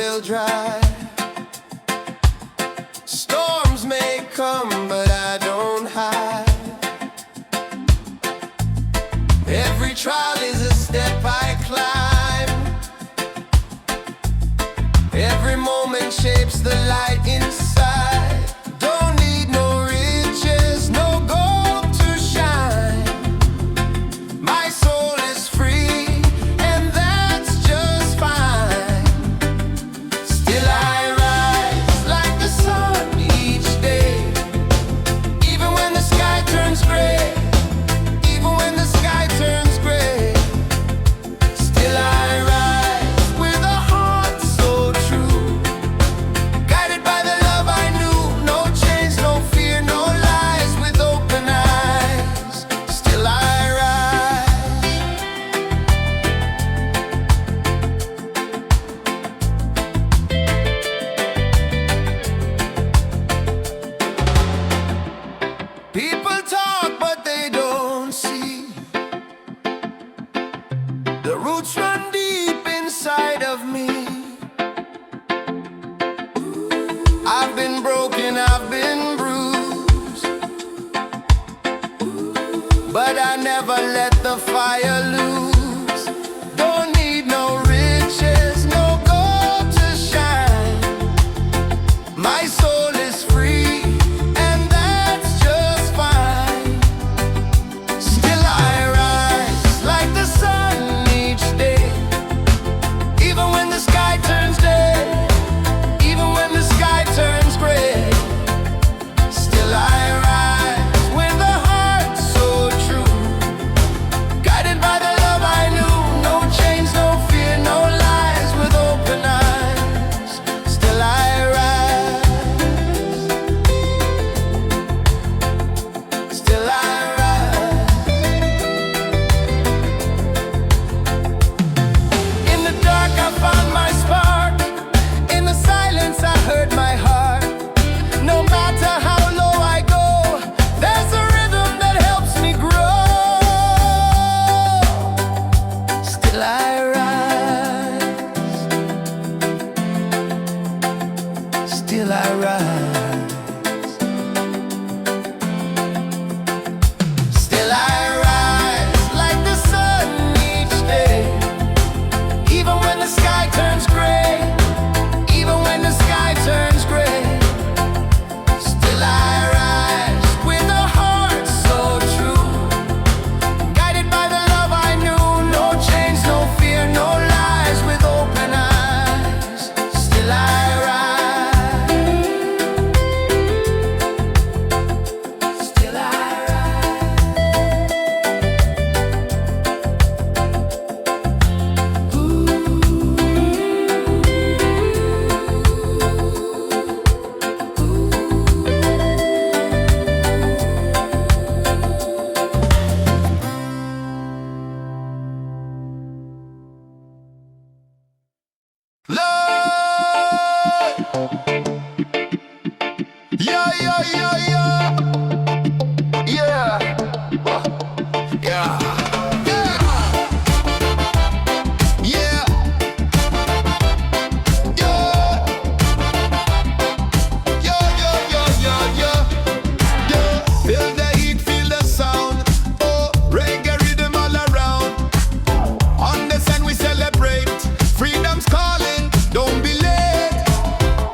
will dry. Storms may come, but I don't hide. Every trial is a step I climb. Every moment shapes the light inside. Don't need no riches, no gold to shine. My soul is free, and that's just fine. Still I rise like the sun each day, even when the sky turns gray. Even when the sky turns gray, still I rise with a heart so true, guided by the love I knew. No chains, no fear, no lies, with open eyes. Still I rise. People talk, but they don't see. The roots run deep inside of me. I've been broken, I've been bruised, but I never let the fire lose. Don't need no riches, no gold to shine. My soul is free, and that's just fine. Still I rise like the sun each day, even when the sky turns gray, even when the sky turns gray. Still I rise with a heart so true, guided by the love I knew. No chains, no fear, no lies, with open eyes. Still I rise. Still I rise. In the dark I found my spark. In the silence I heard my heart. No matter how low I go, there's a rhythm that helps me grow. Still I rise. Still I rise. Still I rise like the sun each day, even when the sky turns gray, even when the sky turns gray. Still I rise with a heart so true, guided by the love I knew. No chains, no fear, no lies, with open eyes. Still I rise. Still I Lord. Yeah, yeah, yeah, yeah. Yeah. Yeah. Yeah. Yeah. Yeah. Yeah. Feel the heat, feel the sound. Oh, reggae rhythm all around. On the sun we celebrate. Freedom's calling, don't be late.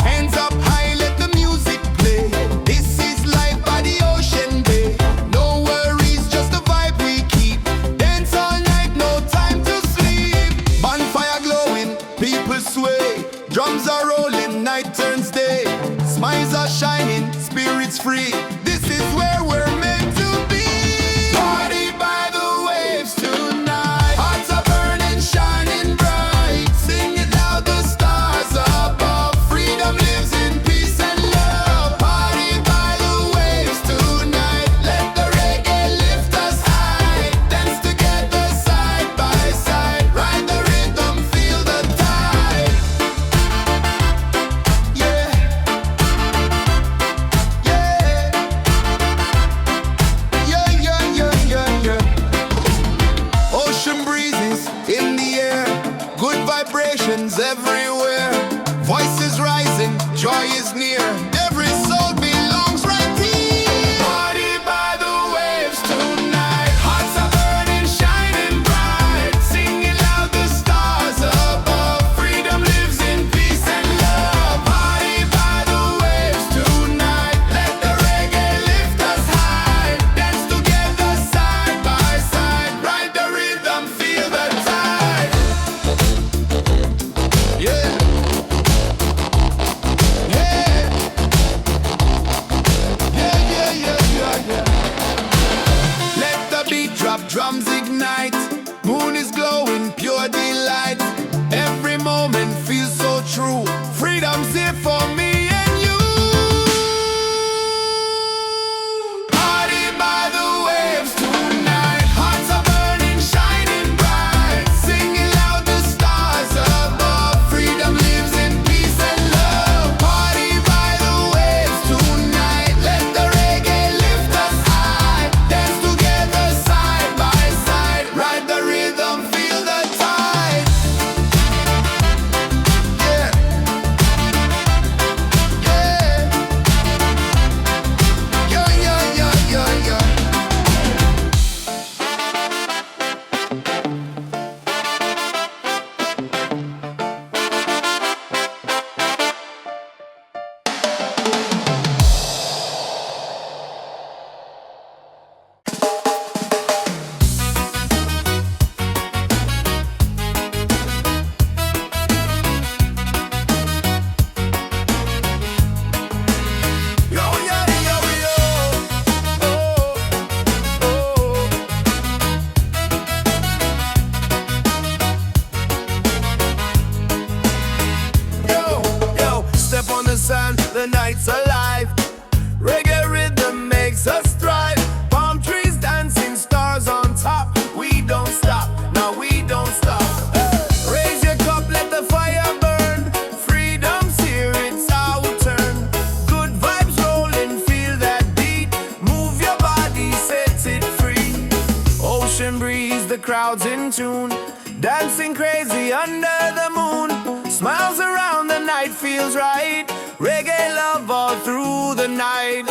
Hands up high, let the music play. This is life by the ocean bay. No worries, just the vibe we keep. Dance all night, no time to sleep. Bonfire glowing, people sway. Drums are rolling, night turns day. Smiles are shining, spirits free. This is where we're meant to be. Party by the waves tonight. Hearts are burning, shining bright. Sing it loud, the stars above. Freedom lives in peace and love. Party by the waves tonight. Let the reggae lift us high. Dance together side by side. Ride the rhythm, feel the tide. Yeah. Yeah. joy is near. Every soul belongs right here. Party by the waves tonight. Hearts are burning, shining bright. Singing loud the stars above. Freedom lives in peace and love. Party by the waves tonight. Let the reggae lift us high. Dance together side by side. Ride the rhythm, feel the tide. Yeah. Let the beat drop, drums ignite. Moon is glowing, pure delight. Every moment feels so true. Freedom's here for me and you. Party by the waves tonight. Hearts are burning, shining bright. Singing loud the stars above. Freedom lives in peace and love. Party by the waves tonight. Let the reggae lift us high. Dance together side by side. Ride the rhythm, feel the tide. Yeah. Yeah. Yeah. Yo, yo, yo, yo. Oh, oh. Yo, step on the sand, the night's alive. Reggae rhythm makes us thrive. Palm trees dancing, stars on top. We don't stop, no, we don't stop. Raise your cup, let the fire burn. Freedom's here, it's our turn. Good vibes rolling, feel that beat. Move your body, set it free. Ocean breeze, the crowd's in tune. Dancing crazy under the moon. Smiles around, the night feels right. Reggae love all through the night.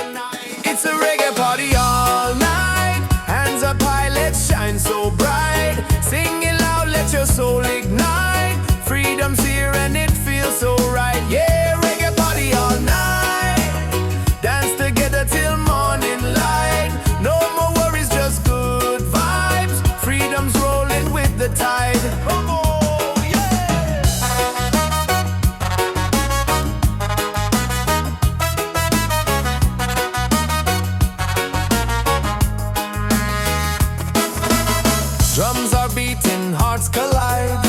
It's a reggae party all night. Hands up high, let's shine so bright. Singing loud, let your soul ignite. Freedom's here and it feels so right. Yeah, reggae party all night. Dance together till morning light. No more worries, just good vibes. Freedom's rolling with the tide. Come on. Drums are beating, hearts collide.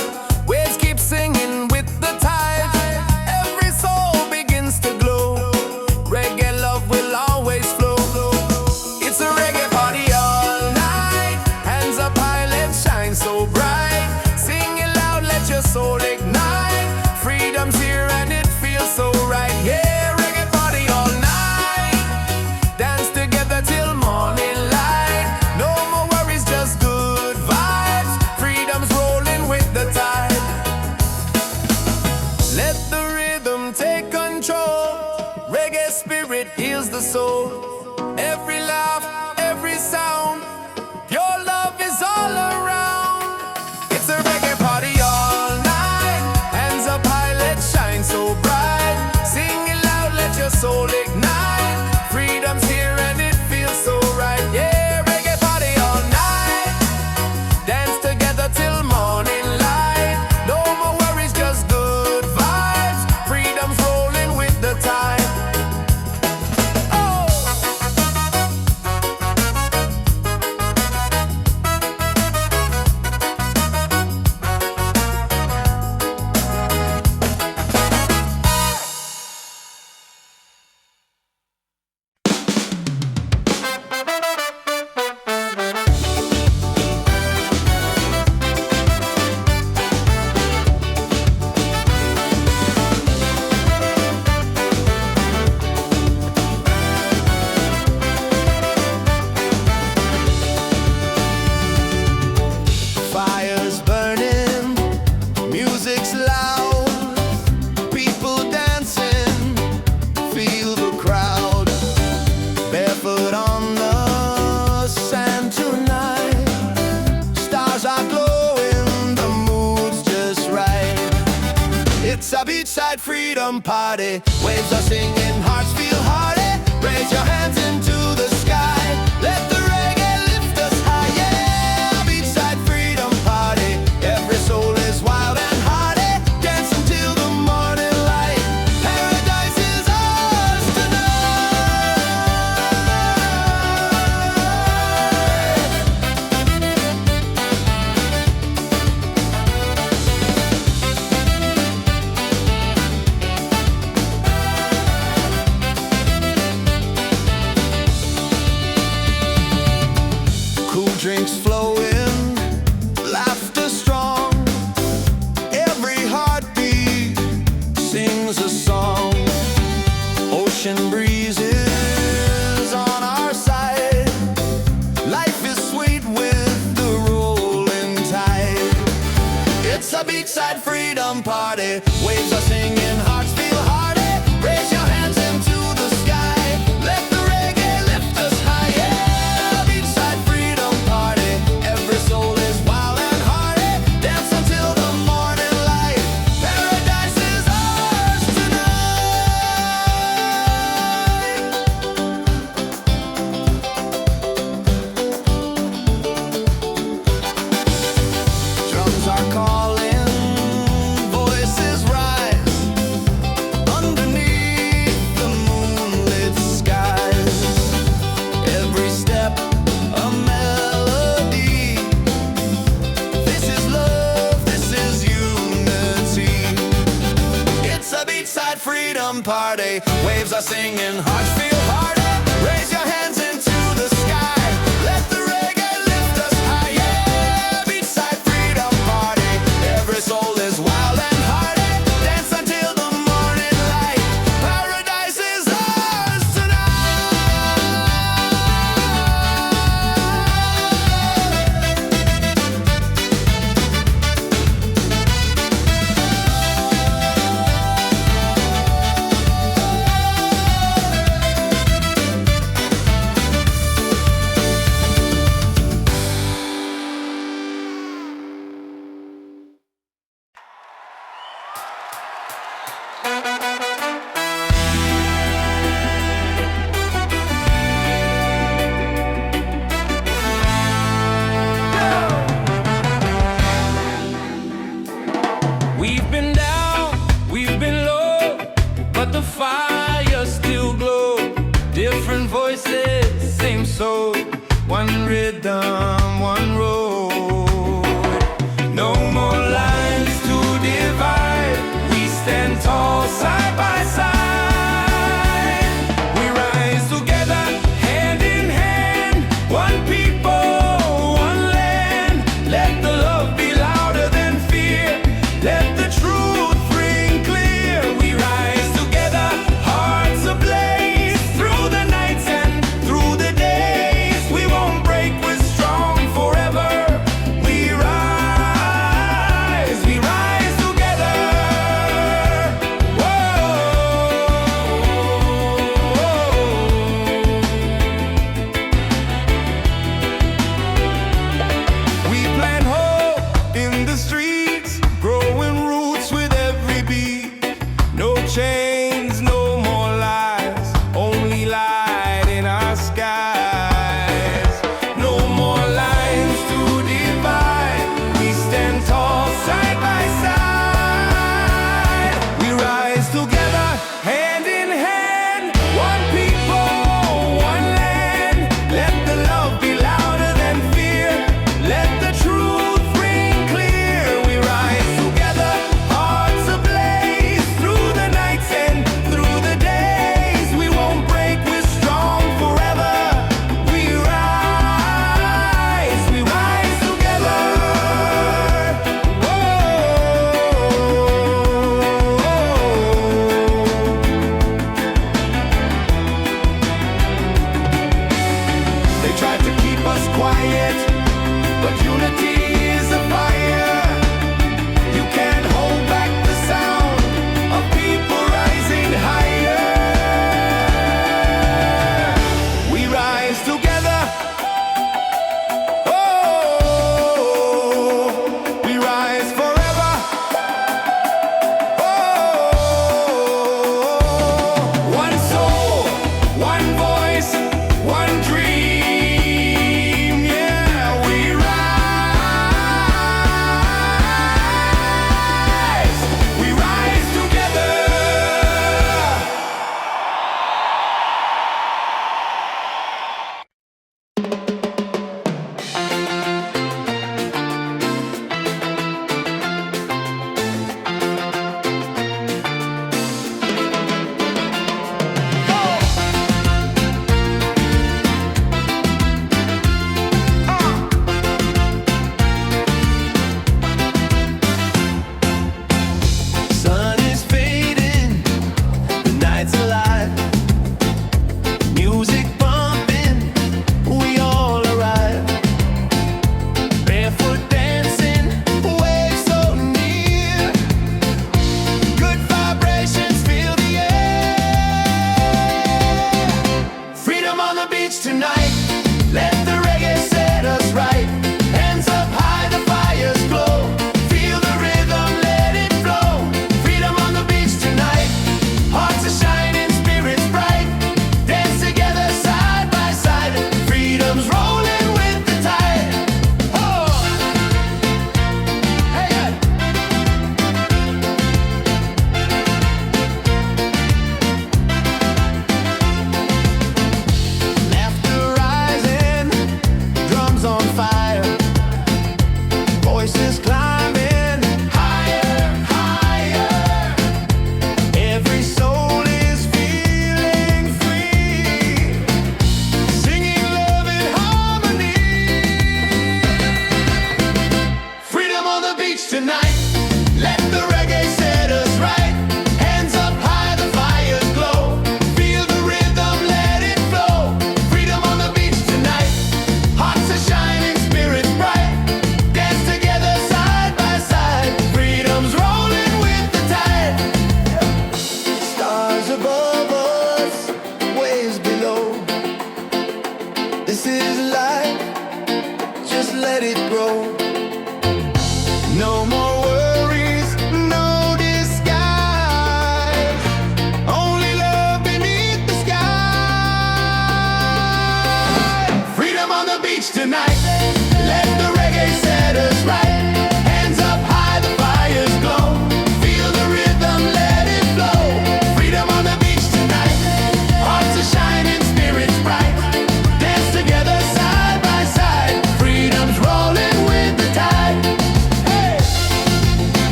Waves keep singing with the tide. Every soul begins to glow. Reggae love will always flow. It's a reggae party all night. Hands up high, let's shine so bright. Singing loud, let your soul ignite. Freedom's here and it feels so right. Yeah, reggae party all night. Dance together till morning light. No more worries, just good vibes. Freedom's rolling with the tide. Let the rhythm take control. Reggae spirit heals the soul. Every laugh, every sound. Your love is all around. It's a reggae party all night. Hands up high, let's shine so bright. Singing loud, let your soul ignite. Freedom's here and it feels so right. Yeah, reggae party all night. Dance together till morning light. No more worries, just good vibes. Freedom's rolling with the tide. Oh. beachside freedom party. Waves are singing, hearts feel hearty. Raise your hands into the sky. Let the reggae lift us high. Yeah, beachside freedom party. Every soul is wild and hearty. Dance until the morning light. Paradise is ours drinks flowing, laughter strong. Every heartbeat sings a song. Ocean breezes on our side. Life is sweet with the rolling tide. It's a beachside freedom party. Waves are singing, hearts feel hearty. Raise your hands into the sky. Let the reggae lift us high. Yeah, beachside freedom party. Every soul is wild and hearty. Dance until the morning light. Paradise is ours tonight. Drums are calling, voices rise. Underneath the moonlit skies. Every step a melody. This is love, this is unity. It's a beachside freedom party. Waves are singing, hearts feel hearty. Raise your hands into the sky. Let the reggae lift us high. Yeah, beachside freedom party. Every soul is wild and hearty. Dance until the morning light. Paradise is ours We've been down, we've been low, but the fire still glows. Different voices, same soul. One rhythm, one road. No more lines to divide. We stand tall side by side. We rise together, hand in hand. One people, one land. Let the love be louder than fear. Let the truth ring clear. We rise together, hearts ablaze. Through the nights and through the days, we won't break, we're strong forever. We rise together. We plant hope in the streets, growing roots with every beat. No chains, no more lies, only light in our skies. No more lines to divide. We stand tall side by side. We rise together, hand in hand. One people, one land. Let the love be louder than fear. Let the truth ring clear. We rise together, hearts ablaze. Through the nights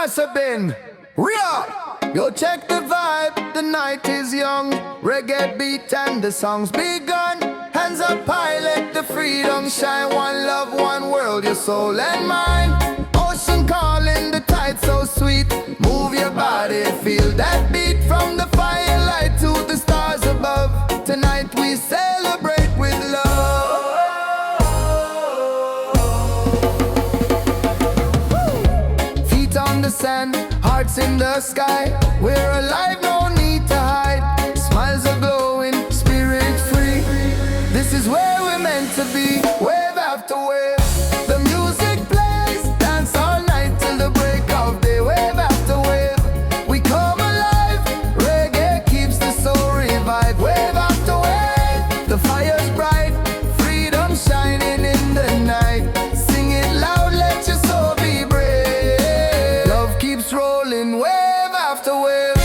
Paradise Riddim. Ria! Yo, check the vibe, the night is young. Reggae beat and the song's begun. Hands up high, let the freedom shine. One love, one world, your soul and mind. Ocean calling, the tide so sweet. Move your body, feel that beat. From the firelight to the stars above. Tonight we celebrate with love. Feet on the sand, hearts in the sky. We're alive, no need to hide. Smiles are glowing, spirit free. This is where we're meant to be. Wave after wave, the music plays. Dance all night till the break of day. Wave after wave, we come alive. Reggae keeps the soul revived. Wave after wave, the fire's bright. Freedom shining in the night. Sing it loud, let your soul be brave. Love keeps rolling, wave after wave.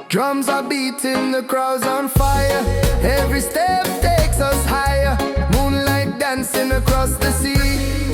Drums are beating, the crowd's on fire. Every step takes us higher. Moonlight dancing across the sea.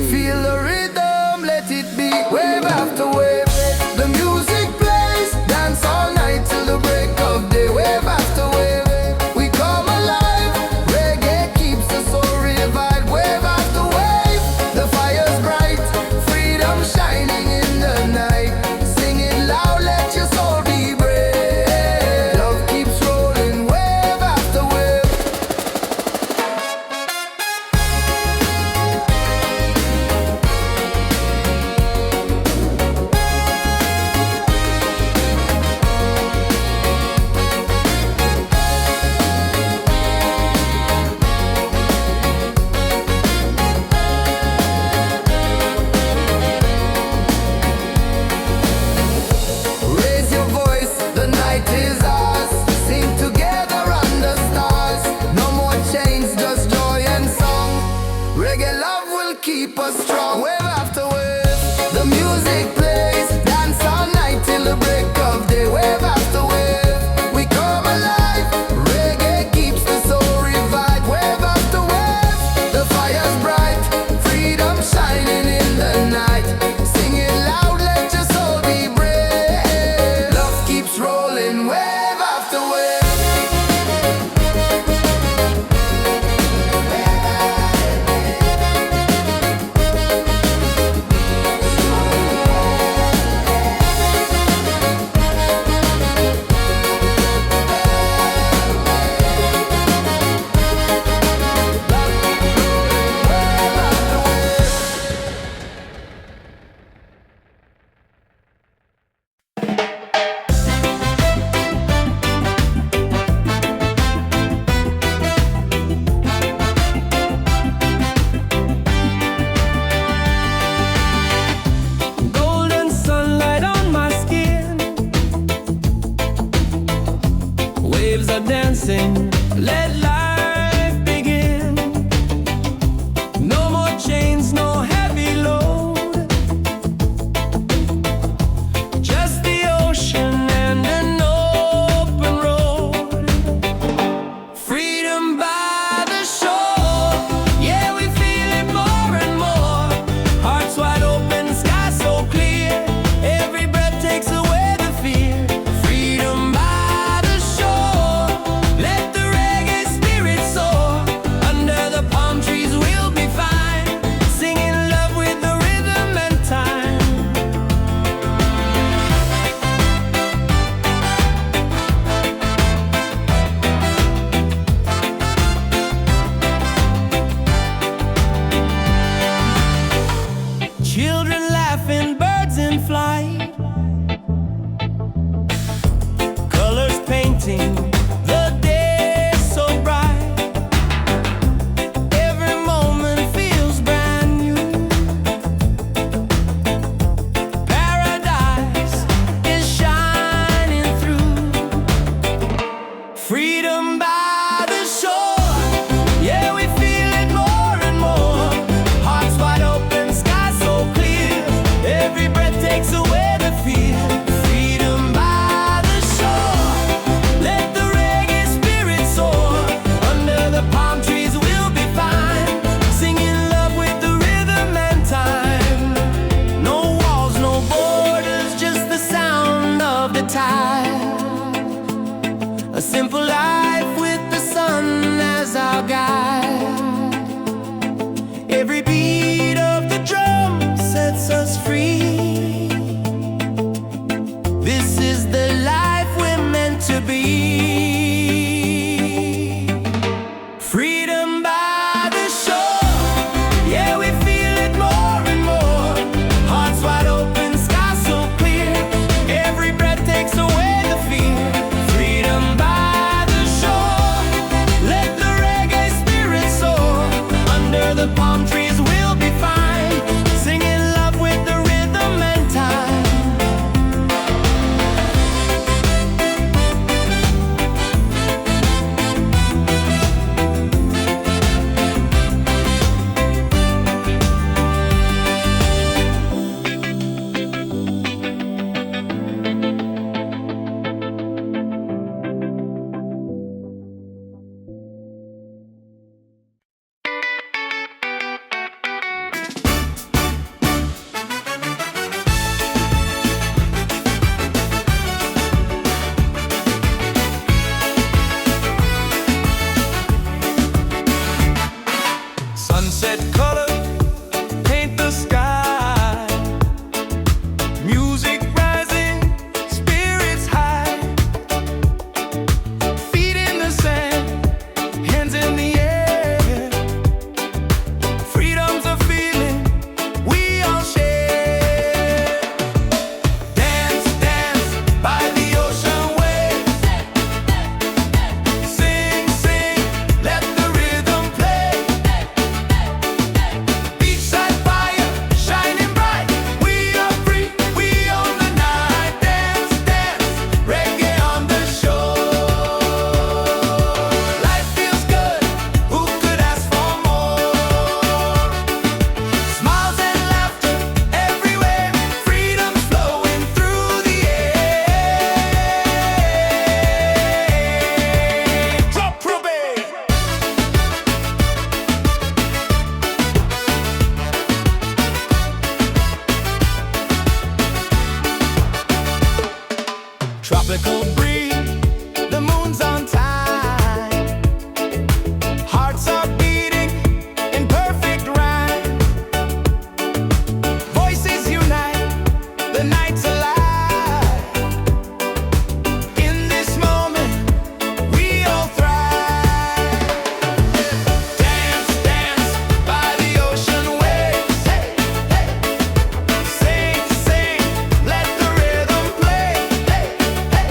Feel the rhythm, let it be. Wave after wave, the music plays. Dance all night till the break of day. Wave after wave, we come alive. Reggae keeps the soul revived. Wave after wave, the fire's bright. Freedom shining in the night. Sing it loud, let your soul be brave. Love keeps rolling, wave after wave. Raise your voice, the night is ours. Sing together under stars. No more chains, just joy and song. Reggae love will keep us strong. Wave after wave, the music plays. Dance all night till the break of day. Wave after wave, we come alive. Reggae keeps the soul revived. Wave after wave, the fire's bright. Freedom shining in the night. Sing it loud, let your soul be brave. Love keeps rolling, wave after wave. Golden sunlight on my skin. Waves are dancing, let life begin. No more chains, no heavy load. Just the ocean and an open road. Freedom by the shore. Yeah, we feel it more and more. Hearts wide open, sky so clear. Every breath takes away the fear. Freedom by the shore. Let the tide. A simple life with the sun as our guide. Every beat of the drum sets us free. This is the life we're meant to be. Freedom by the shore, yeah, we feel it more and more. Hearts wide open, sky so clear. Every breath takes away the fear. Freedom by the shore, let the reggae spirit soar. Under the palm trees we'll be fine, singing love with the rhythm and time. Sunset colors paint the sky. Music rising, spirits high. Feet in the sand, hands in the air. Freedom's a feeling we all share. Dance, dance by the ocean waves. Sing, sing, let the rhythm play. Beachside fire, shining bright. We are free, we own the night. Dance, dance, reggae on the shore. Life feels good, who could ask for more? Smiles and laughter everywhere. Freedom's flowing through the air. Drop Ruby! Tropical breeze, the moon's on time. Hearts are beating in perfect rhyme. Voices unite, the night's alive. In this moment, we all thrive. Dance, dance by the ocean waves. Hey, hey. Sing, sing, let the rhythm play. Hey, hey.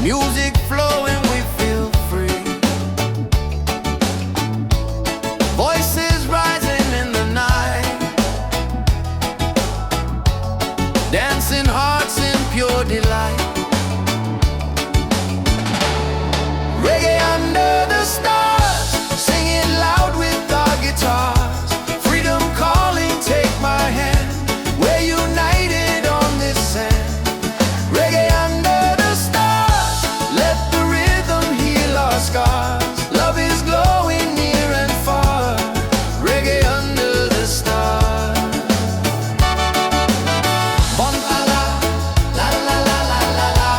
Music flowing, we feel free. Voices rising in the night, dancing hearts in pure delight. Reggae under the stars, singing loud with our guitars. Freedom calling, take my hand. We're united on this sand. Reggae under the stars, let the rhythm heal our scars. Love is glowing near and far. Reggae under the stars. Bon la la, la la la la la la,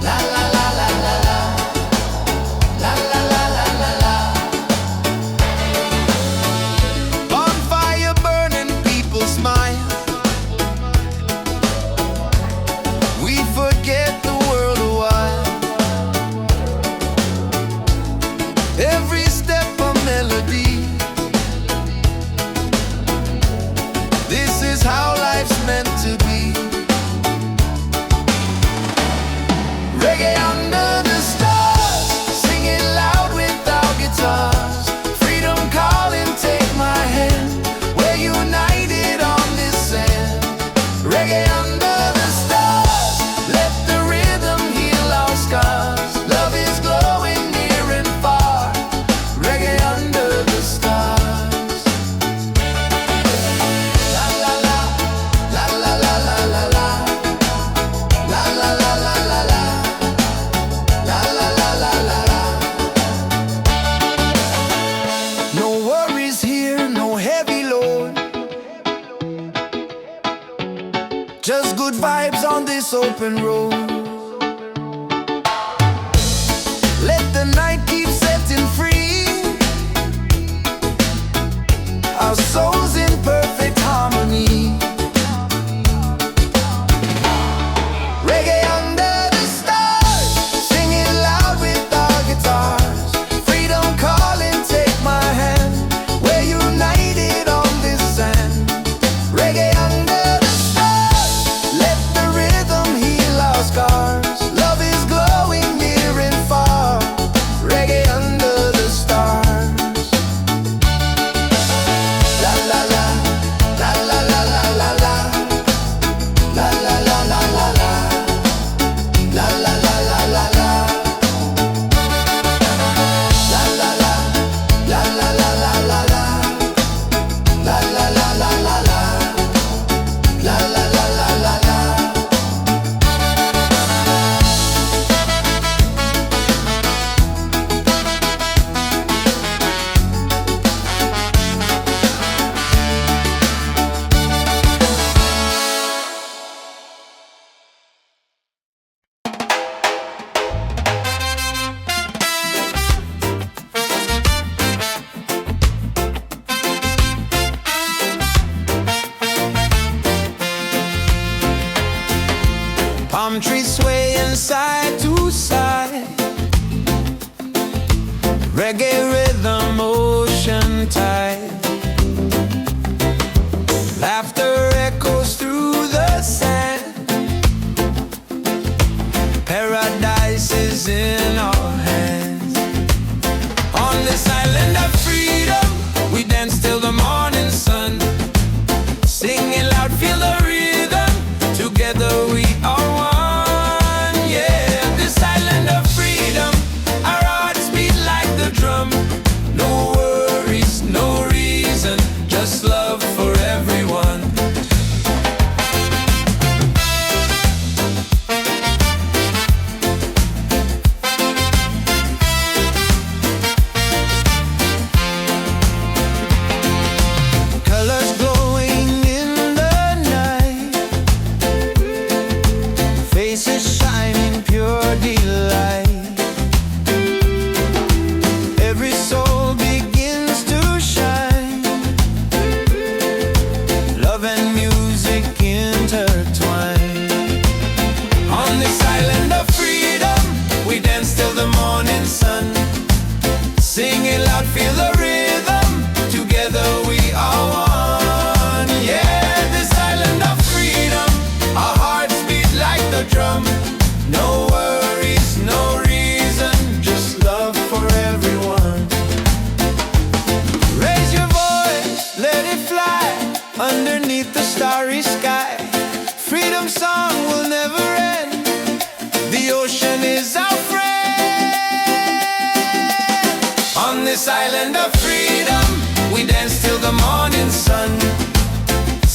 la la la la la la, la la la la la la. Bonfire burning, people smile. We forget the world a while. Every step a melody. This is how life's meant to be. Reggae under the stars, singing loud with our guitars. Freedom calling, take my hand. We're united on this sand. Reggae under the stars, let the rhythm heal our scars. Love is glowing near and far. Reggae under the stars. La la la, la la la la la la, la la la la la la, la la la la la la. No worries here, no heavy load. Just good vibes on this open road. Let the night keep setting free. Our souls in perfect harmony. Reggae under the stars, singing loud with our guitars. Freedom calling, take my hand. We're united on this sand. Reggae under the stars, let the rhythm heal our scars. Love is glowing near and far. Reggae under the stars. La la la, la la la la la la, la la la la la la, la la la la la la, la la la, la la la la la la, la la la la la la, la la la la la la. Palm trees swaying side to side. Reggae rhythm, ocean tide. Laughter echoes through the sand. Paradise is in our hands. On this island of freedom, we dance till the morning sun. Singing loud, feel the rhythm. Together we are one. Yeah, this island of freedom, our hearts beat like the drum. No worries, no reason, just love for everyone. Colors glowing in the night, faces shining pure delight. Every soul begins to shine. Love and music intertwine. On this island of freedom, we dance till the morning sun. Singing loud, feel the rhythm. Together we are one. Yeah, this island of freedom, our hearts beat like the drum.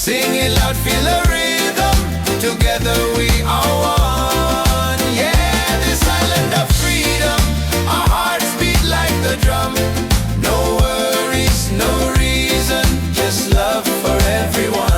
Sing it loud, feel the rhythm. Together we are one. Yeah, this island of freedom. Our hearts beat like the drum. No worries, no reason, just love for everyone.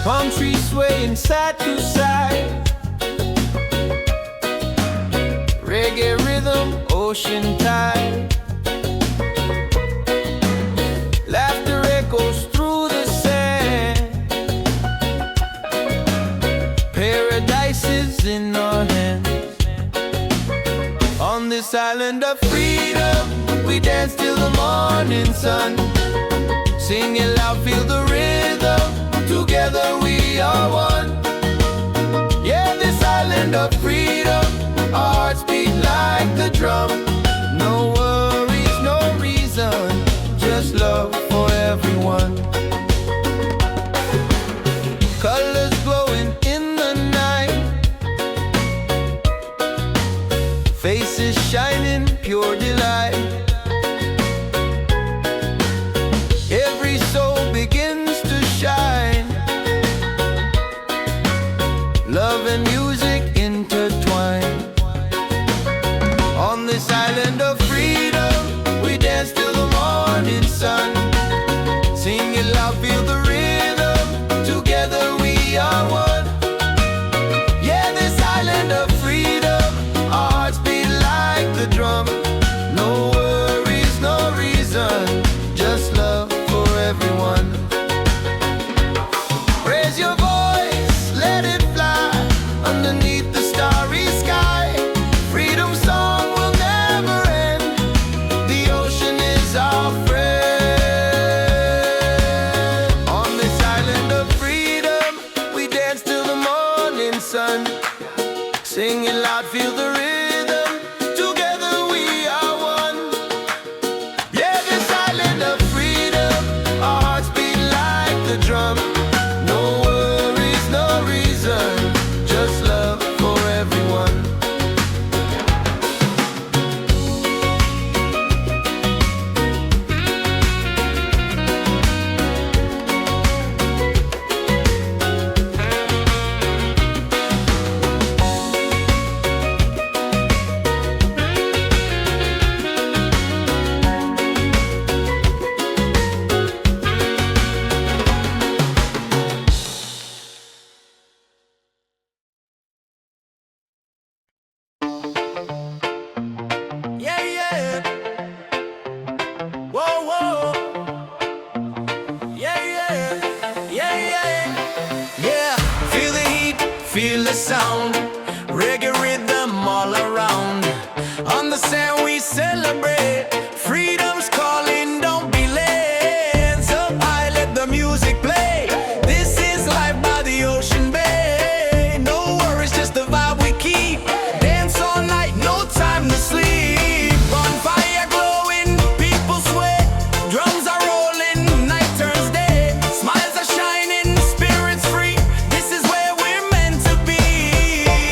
Palm trees swaying side to side, reggae rhythm, ocean tide. Laughter echoes through the sand. Paradise is in our hands. On this island of freedom, we dance till the morning sun. Sing it loud, feel the rhythm. Together we are one. Yeah, this island of freedom. Our hearts beat like the drum. No worries, no reason, just love for everyone. Colors glowing in the night, faces shining, pure delight. Every soul begins to shine. Love and music intertwine. On this island of freedom, we dance till the morning sun. Sing it loud, feel the rhythm. Together we are one. Yeah, this island of freedom. Our hearts beat like the drum. No worries, no reason, just love for everyone. Raise your voice, let it fly underneath the starry sky. Freedom song will never end. The ocean is our friend. On this island of freedom, we dance till the morning sun. Sing it loud, feel the rhythm. Together we are one. Yeah, this island of freedom. Our hearts beat like the drum. No worries, no reason, just love for everyone. Yeah, yeah. Whoa, whoa. Yeah, yeah. Yeah, yeah. Yeah. Feel the heat, feel the sound. Reggae rhythm all around. On the sand we celebrate. Freedom's calling, don't be late. Hands up high, let the music play. This is life by the ocean bay. No worries, just the vibe we keep. Dance all night, no time to sleep. Bonfire glowing, people sweat. Drums are rolling, night turns day. Smiles are shining, spirits free. This is where we're meant to be.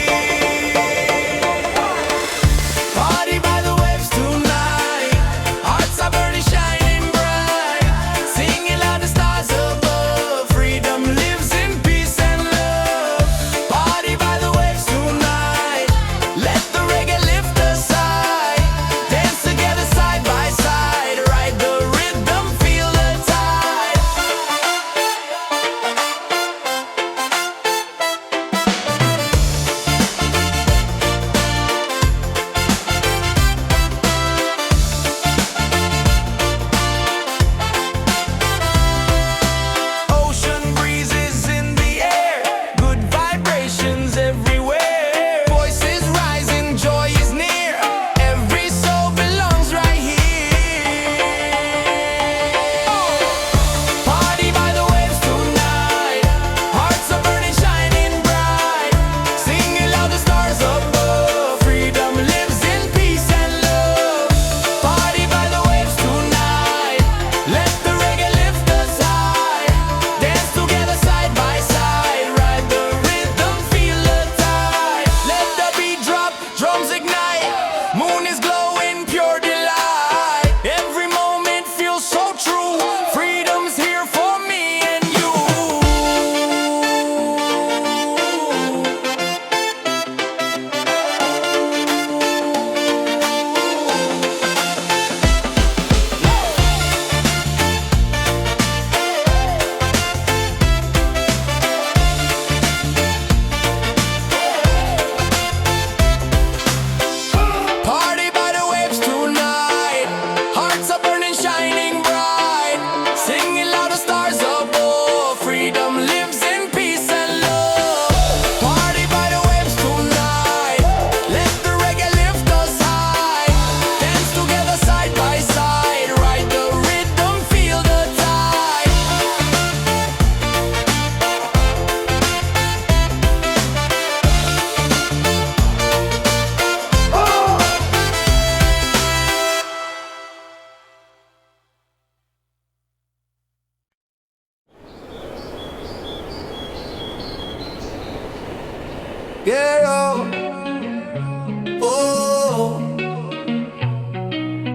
Oh,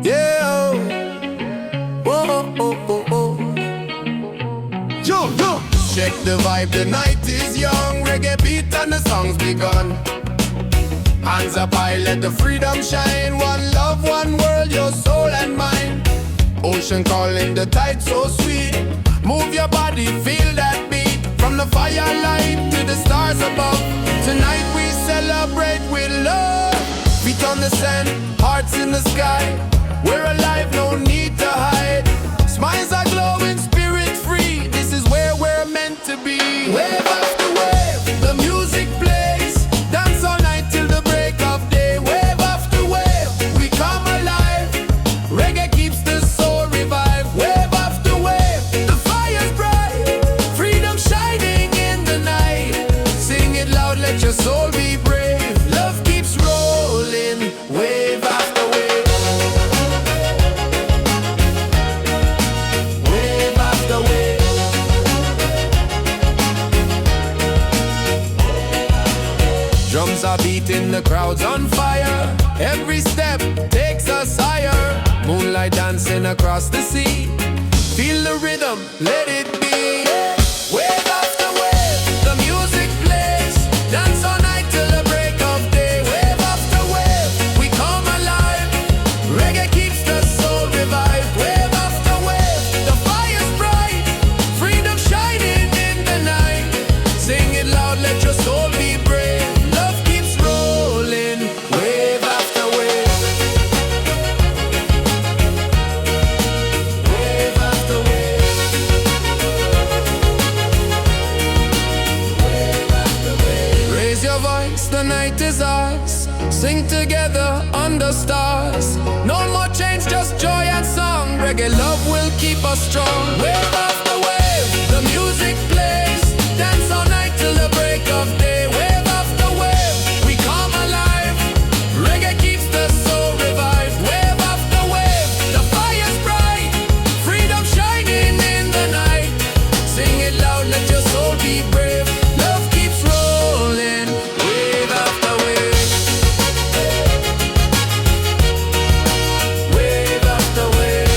yeah. Oh, oh, oh, oh. Yo, yo. Check the vibe, the night is young. Reggae beat and the song's begun. Hands up high, let the freedom shine. One love, one world, your soul and mind. Ocean calling, the tide so sweet. Move your body, feel that beat. From the firelight to the stars above. Tonight we celebrate with love. Feet on the sand, hearts in the sky. We're alive, no need to hide. Smiles are glowing, spirit free. This is where we're meant to be. Wave after wave, the music plays. Dance all night till the break of day. Wave after wave, we come alive. Reggae keeps the soul revived. Wave after wave, the fire's bright. Freedom shining in the night. Sing it loud, let your soul be brave. Love keeps rolling, wave after wave. Wave after wave. Drums are beating, the crowd's on fire. Every step takes us higher. Moonlight dancing across the sea. Feel the rhythm, let it be. Wave after wave, the music plays. Dance all night till the break of day. Wave after wave, we come alive. Reggae keeps the soul revived. Wave after wave, the fire's bright. Freedom shining in the night. Sing it loud, let your soul be brave. Love keeps rolling, wave after wave. Wave after wave. Wave after wave. Raise your voice, the night is ours. Sing together under stars. No more change, just joy and song. Reggae love will keep us strong. Wave after wave, the music plays. Dance all night till the break of day. Wave after wave, we come alive. Reggae keeps the soul revived. Wave after wave, the fire's bright. Freedom shining in the night. Sing it loud, let your soul be brave. Love keeps rolling, wave after wave. Wave after wave.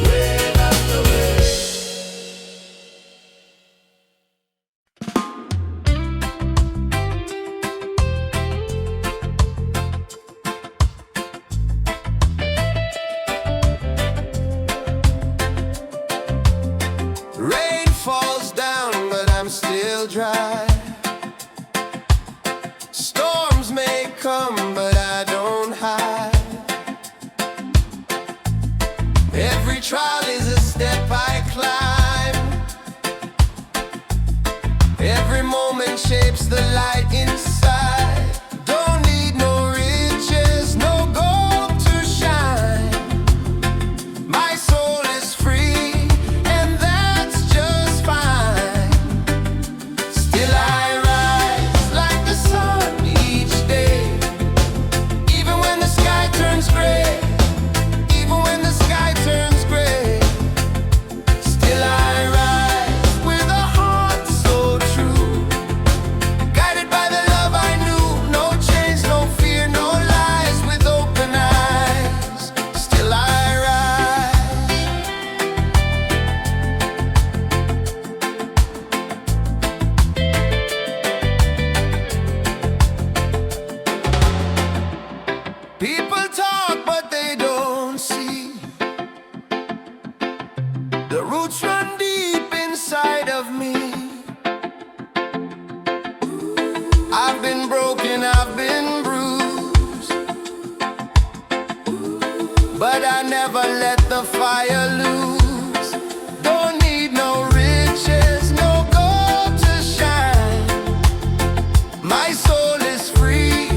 Wave after wave. Rain falls down, but I'm still dry. Storms may come, but I don't hide. Every trial is a step I climb. Every moment shapes the light inside. Don't need no riches, no gold to shine. My soul is free, and that's just fine. Still I rise like the sun each day. Even when the sky turns gray. Even when the sky turns gray. Still I rise with a heart so true. Guided by the love I knew. No chains, no fear, no lies. With open eyes, still I rise. People talk, but they don't see. The roots run deep inside of me. I've been broken, I've been bruised, but I never let the fire lose. Don't need no riches, no gold to shine. My soul is free,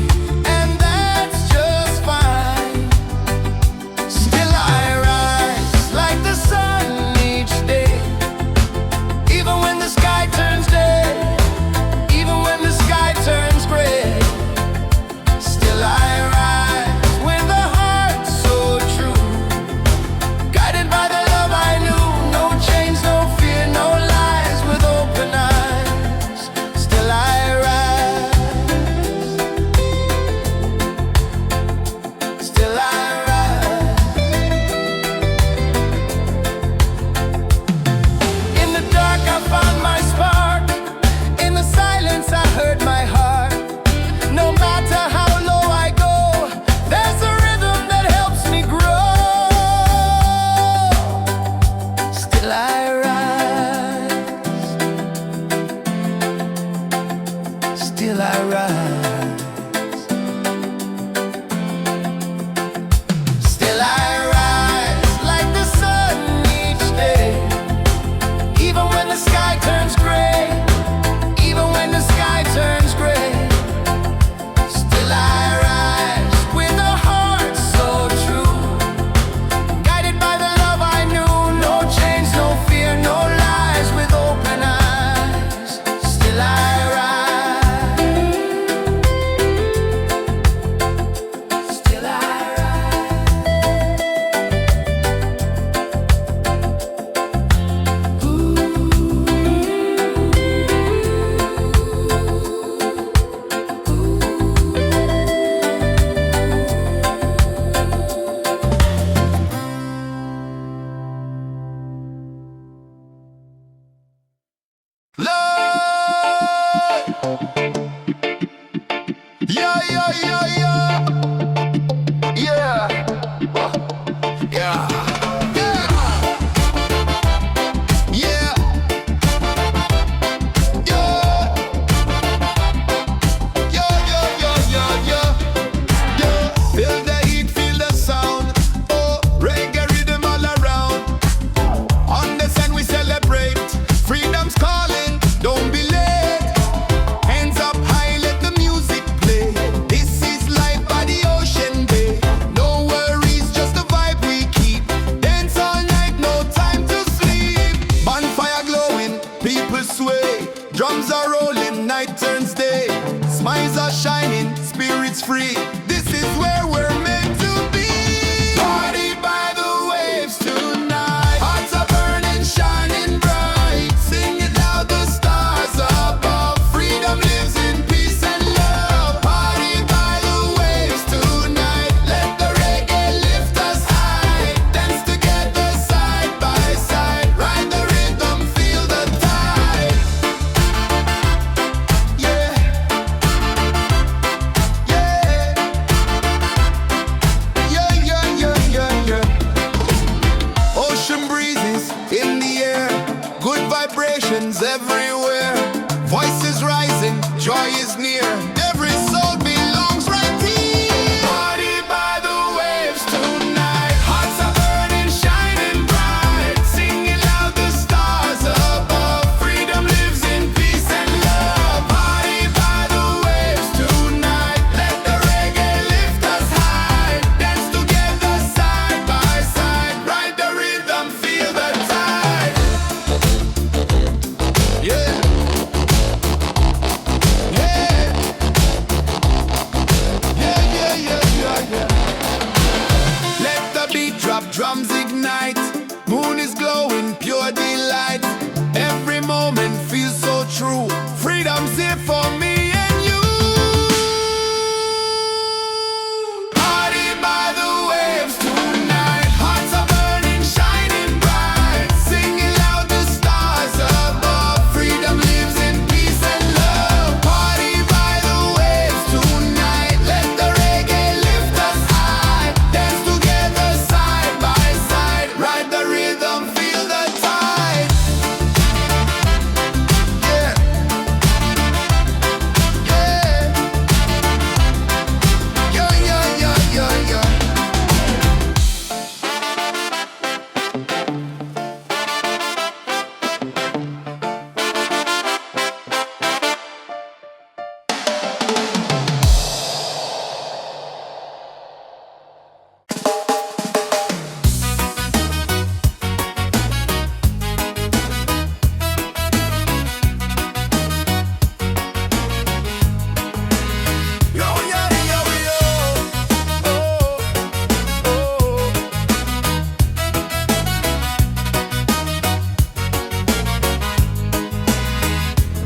and that's just fine. Still I rise like the sun each day. Even when the sky turns day. Even when the sky turns gray. Still I rise with a heart so true. Guided by the love Yeah, yeah, yeah, yeah. Yeah. Yeah. Yeah. Yeah. Yeah. Yeah, yeah, yeah, yeah, yeah. Yeah. Feel the heat, feel the sound. Oh, reggae rhythm all around. On the sun we celebrate. Freedom's calling, don't be late. Hands up high, let the music play. This is life by the ocean bay. No worries, just the vibe we keep. Dance all night, no time to sleep. Bonfire glowing, people sway. Drums are rolling, night turns day. Smiles are shining, spirits free. This is where we're meant to be. Party by the waves tonight. Hearts are burning, shining bright. Sing it loud, the stars above. Freedom lives in peace and love. Party by the waves tonight. Let the reggae lift us high. Dance together side by side. Ride the rhythm, feel the tide. Yeah. Yeah. Yeah, yeah, yeah, yeah, yeah. Ocean breezes in the air, good vibrations everywhere. Voices rising, joy is near. Every soul belongs right here. Party by the waves tonight. Hearts are burning, shining bright. Singing loud, the stars above. Freedom lives in peace and love. Party by the waves tonight. Let the reggae lift us high. Dance together side by side. Ride the rhythm, feel the tide. Yeah. Yeah. Yeah, yeah, yeah, yeah, yeah. Let the beat drop, drums ignite. Moon is glowing, pure delight. Every moment feels so true. Freedom's here for me and you. Party by the waves tonight. Hearts are burning, shining bright. Singing loud, the stars above. Freedom lives in peace and love. Party by the waves tonight. Let the reggae lift us high. Dance together side by side. Ride the rhythm, feel the tide. Yeah. Yeah. Yeah, yeah, yeah, yeah, yeah. Yo, yeah, yo, yo. Oh, oh.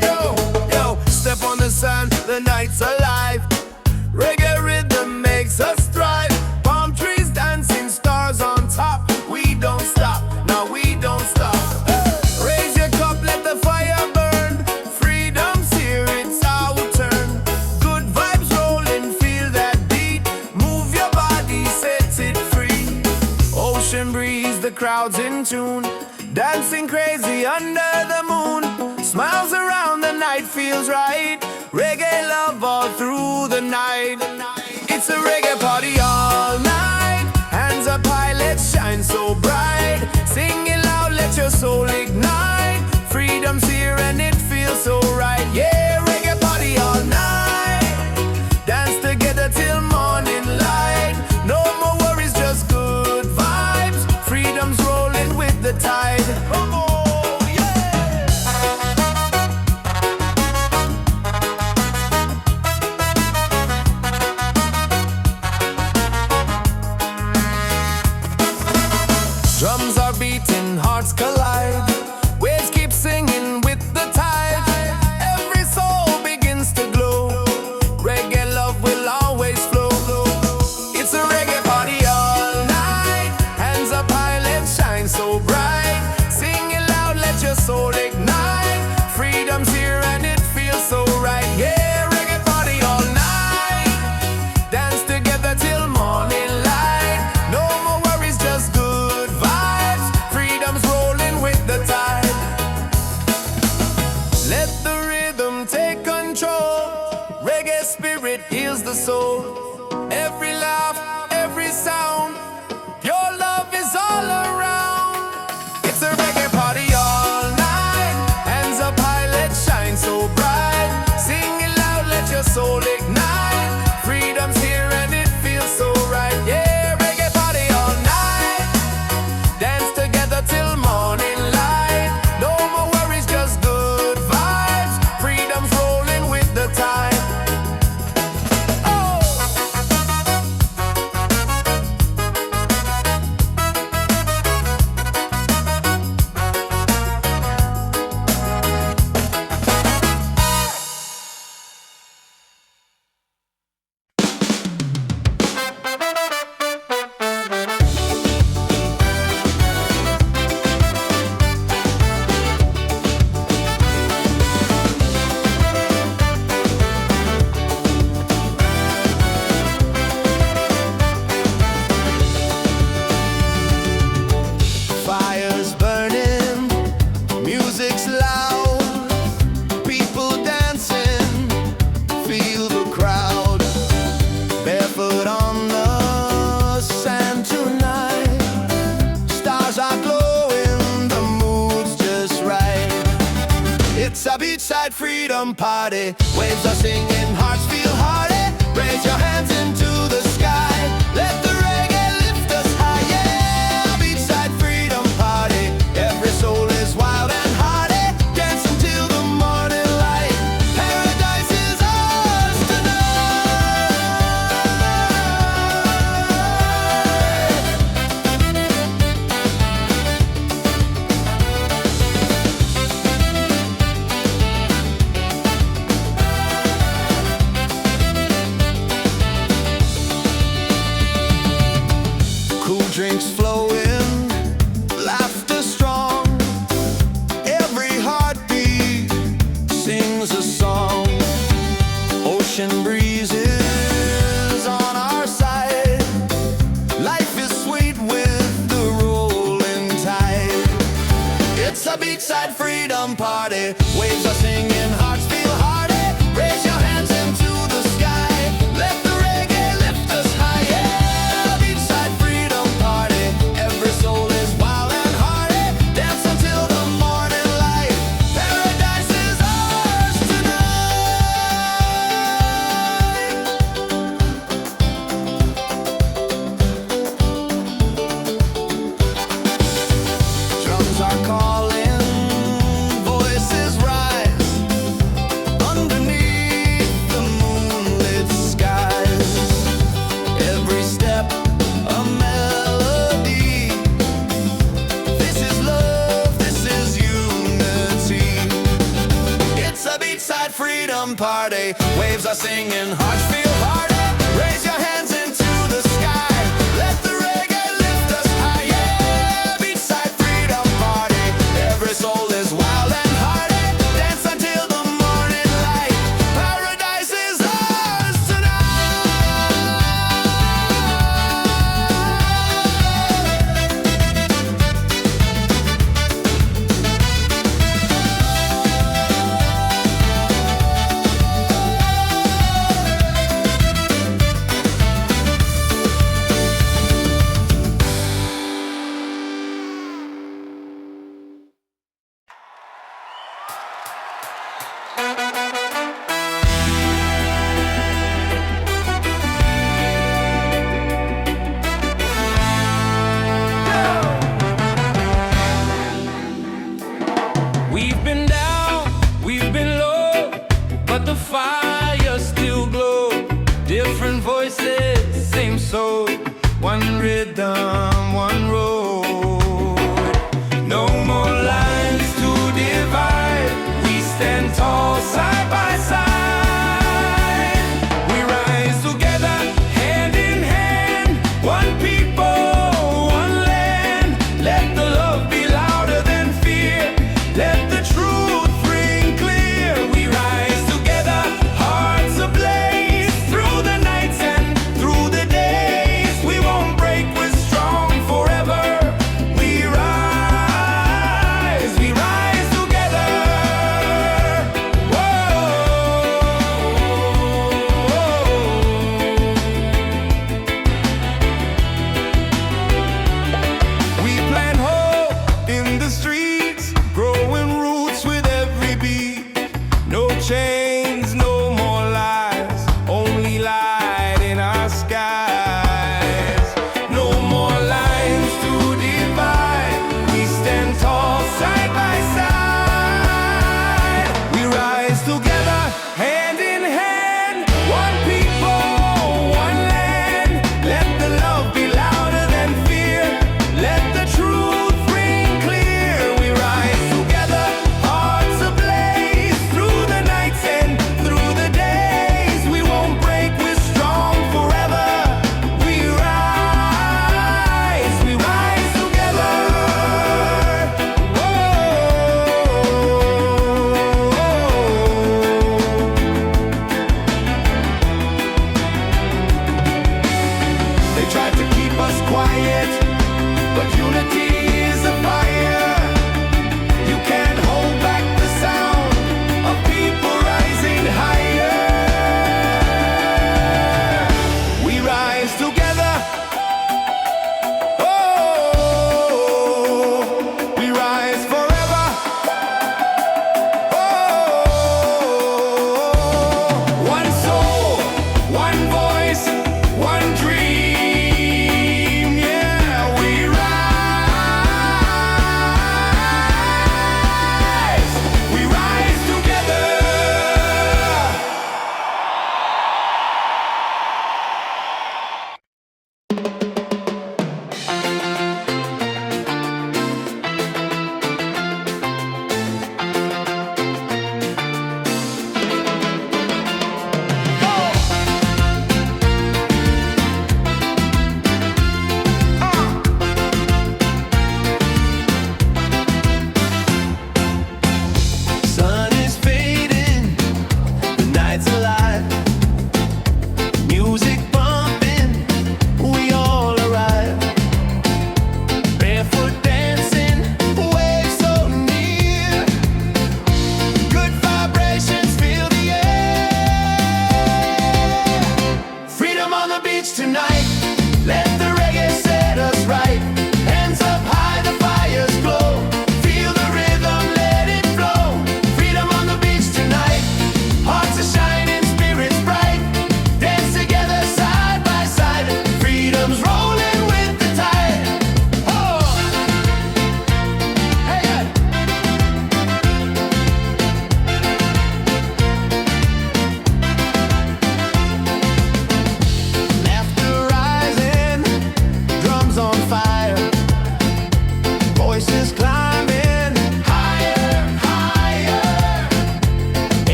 Yo, yo, step on the sand, the night's alive. Reggae rhythm makes us thrive. Palm trees dancing, stars on top. We don't stop, no, we don't stop. Raise your cup, let the fire burn. Freedom's here, it's our turn. Good vibes rolling, feel that beat. Move your body, set it free. Ocean breeze, the crowd's in tune. Dancing crazy under the moon. Smiles around, the night feels right. Reggae love all through the night. It's a reggae party all night. Hands up high, let's shine so bright. Sing it loud, let your soul ignite. Freedom's here and it feels so right. Yeah, reggae party all night. Dance together till morning light. No more worries, just good vibes. Freedom's rolling with the tide. Come on, yeah. Drums are beating, hearts collide. the soul. Every laugh, every sound, your love is all around. It's a reggae party all night. Hands up high, let's shine so bright. Sing it loud, let your soul ignite. Freedom's here and it feels so right. Yeah, reggae party all night. Dance together till morning light. No more worries, just good vibes. Freedom's rolling with the tide. Fire's burning, music's loud, people dancing, feel the crowd. Barefoot on the sand tonight, stars are glowing, the mood's just right. It's a beachside freedom party, waves are singing, hearts feel hearty. Raise your hands into the sky, let the reggae lift us high. Yeah, beachside freedom party, every soul is wild and hearty. Dance until the morning light, paradise is ours tonight. Cool drinks flowing, laughter strong. Every heartbeat sings a song. Ocean breezes on our side. Life is sweet with the rolling tide. It's a beachside freedom party, waves are singing, hearts feel hearty. Raise your hands into the sky, let the reggae lift us high. Yeah, beachside freedom party, every soul is wild and hearty. Dance until the morning light, paradise is ours tonight. Drums are calling, voices rise underneath the moonlit skies. Every step a melody. This is love, this is unity. It's a beachside freedom party, waves are singing, hearts feel hearty. Raise your hands into the sky, let the reggae lift us high. Yeah, beachside freedom party, every soul is wild and hearty. Dance until the morning light, paradise is ours We've been down, we've been low, but the fire still glows. Different voices, same soul. One rhythm, one road. No more lines to divide. We stand tall side by side. We rise together, hand in hand. One people, one land. Let the love be louder than fear. Let the truth ring clear. We rise together, hearts ablaze. Through the nights and through the days, we won't break, we're strong forever. We rise together. Whoa.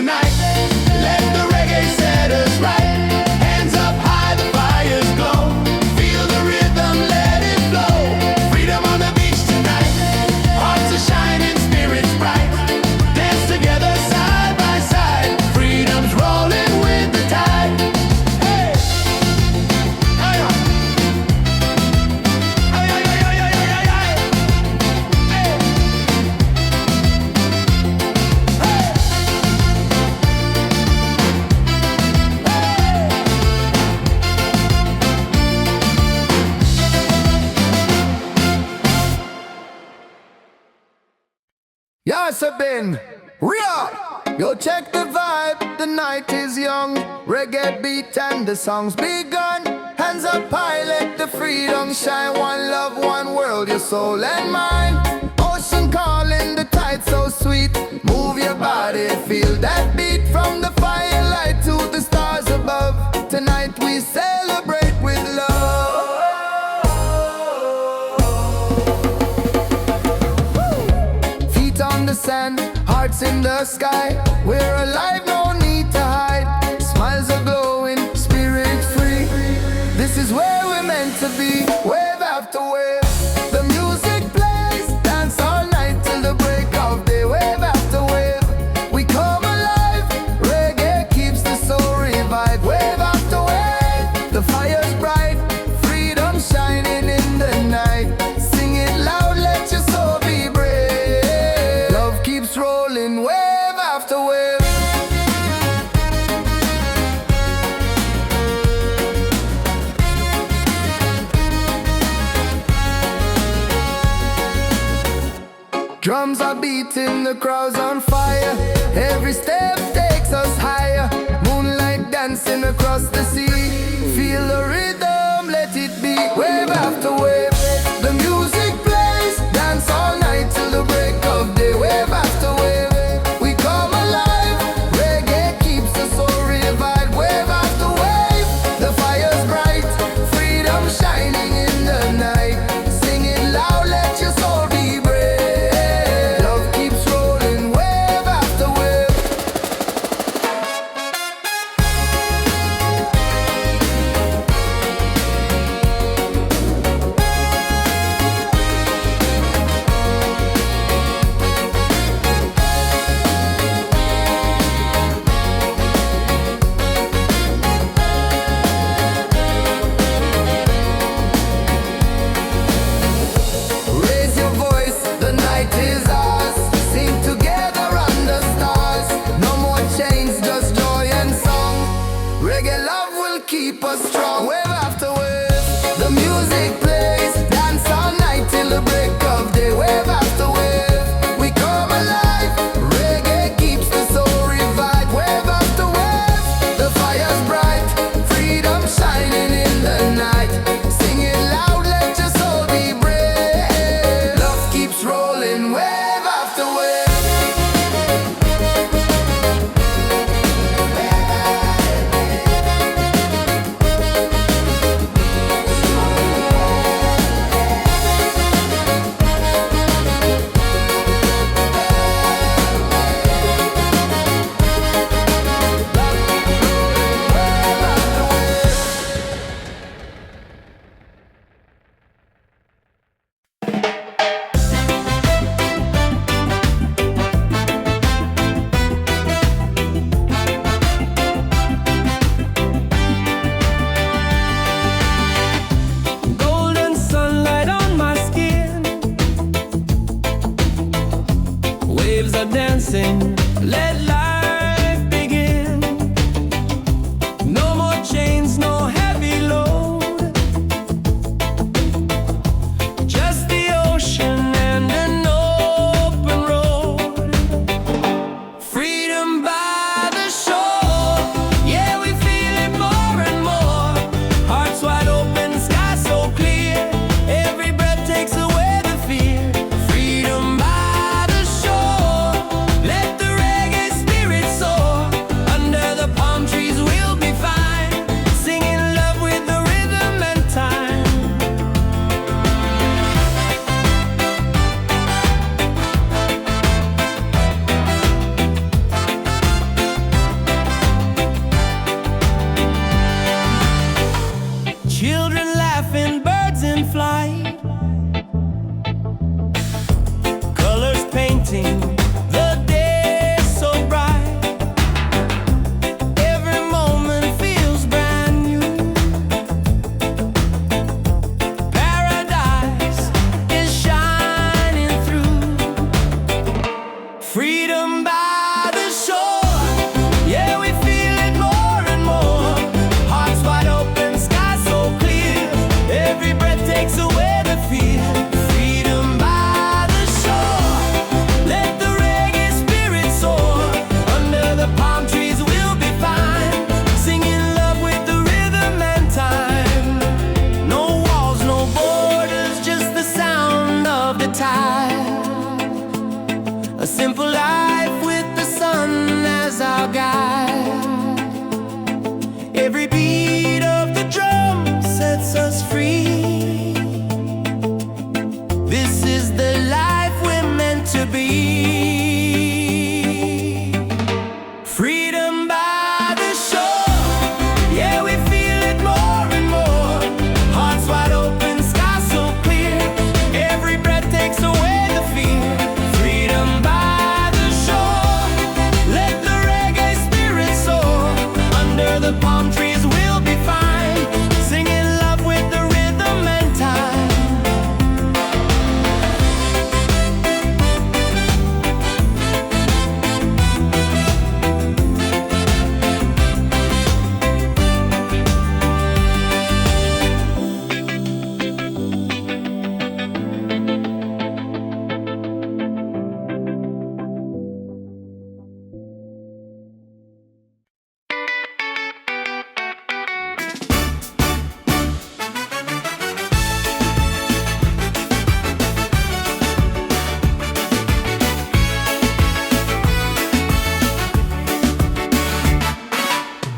tonight. Let the reggae set us right. Hands up high, the fires glow. Feel the rhythm, let it flow. Freedom on the beach tonight. Hearts are shining, spirits bright. Dance together side by side. Freedom's rolling with the tide. Hey! Hey! Hey! Hey! Hey! Hey! Hey! Yes, I've been real. Yo, check the vibe. The night is young. Reggae beat and the song's begun. Hands up high, let the freedom shine. One love, one world, your soul and mind. Ocean calling, the tide so sweet. Move your body, feel that beat. From the firelight to the stars above. Tonight we celebrate with love. Feet on the sand, hearts in the sky. We're alive, no need to hide. Smiles are glowing, spirit free. This is where we're meant to be. Wave after wave, the music plays. Dance all night till the break of day. Wave after wave, we come alive. Reggae keeps the soul revived. Wave after wave, the fire's bright. Freedom shining in the night. Sing it loud, let your soul be brave. Love keeps rolling, wave after wave. Drums are beating, the crowd's on fire. Every step takes us higher. Moonlight dancing across the sea. Feel the rhythm, let it be. Wave after wave, the music plays. Dance all night till the break of day. Wave after wave, we come alive. Reggae keeps the soul revived. Wave after wave, the fire's bright. Freedom shining in the night. Sing it loud, let your soul be brave. Love keeps rolling, wave after wave. Raise your voice, the night is ours. Sing together under stars. No more chains, just joy and song. Reggae love will keep us strong. Wave after wave, the music plays. Dance all night till the break of day. Wave after wave, we come alive. Reggae keeps the soul revived. Wave after wave, the fire's bright. Freedom shining in the night. Sing it loud, let your soul be brave. Love keeps rolling, wave after wave. Golden sunlight on my skin. Waves are dancing, let life begin. No more chains, no heavy load. Just the ocean and an open road. Freedom by the shore. Yeah, we feel it more and more. Hearts wide open, sky so clear. Every breath takes away the fear. Freedom by the shore. Let the sing. The day is so bright, every moment feels brand new. Paradise is shining through. Freedom by the shore, yeah, we feel it more and more. Hearts wide open, sky so clear, every breath takes away the fear. Freedom by the shore, let the reggae spirit soar. Under the palm trees we'll be fine, singing love with the rhythm and time. No walls, no borders, just the sound of the tide. A simple life with the sun as our guide. Every beat of the drum sets us free. This is the life we're meant to be. Freedom by the shore, yeah, we feel it more and more. Hearts wide open, sky so clear, every breath takes away the fear. Freedom by the shore, let the reggae spirit soar. Under the palm trees we'll be fine, singing love with the rhythm and time.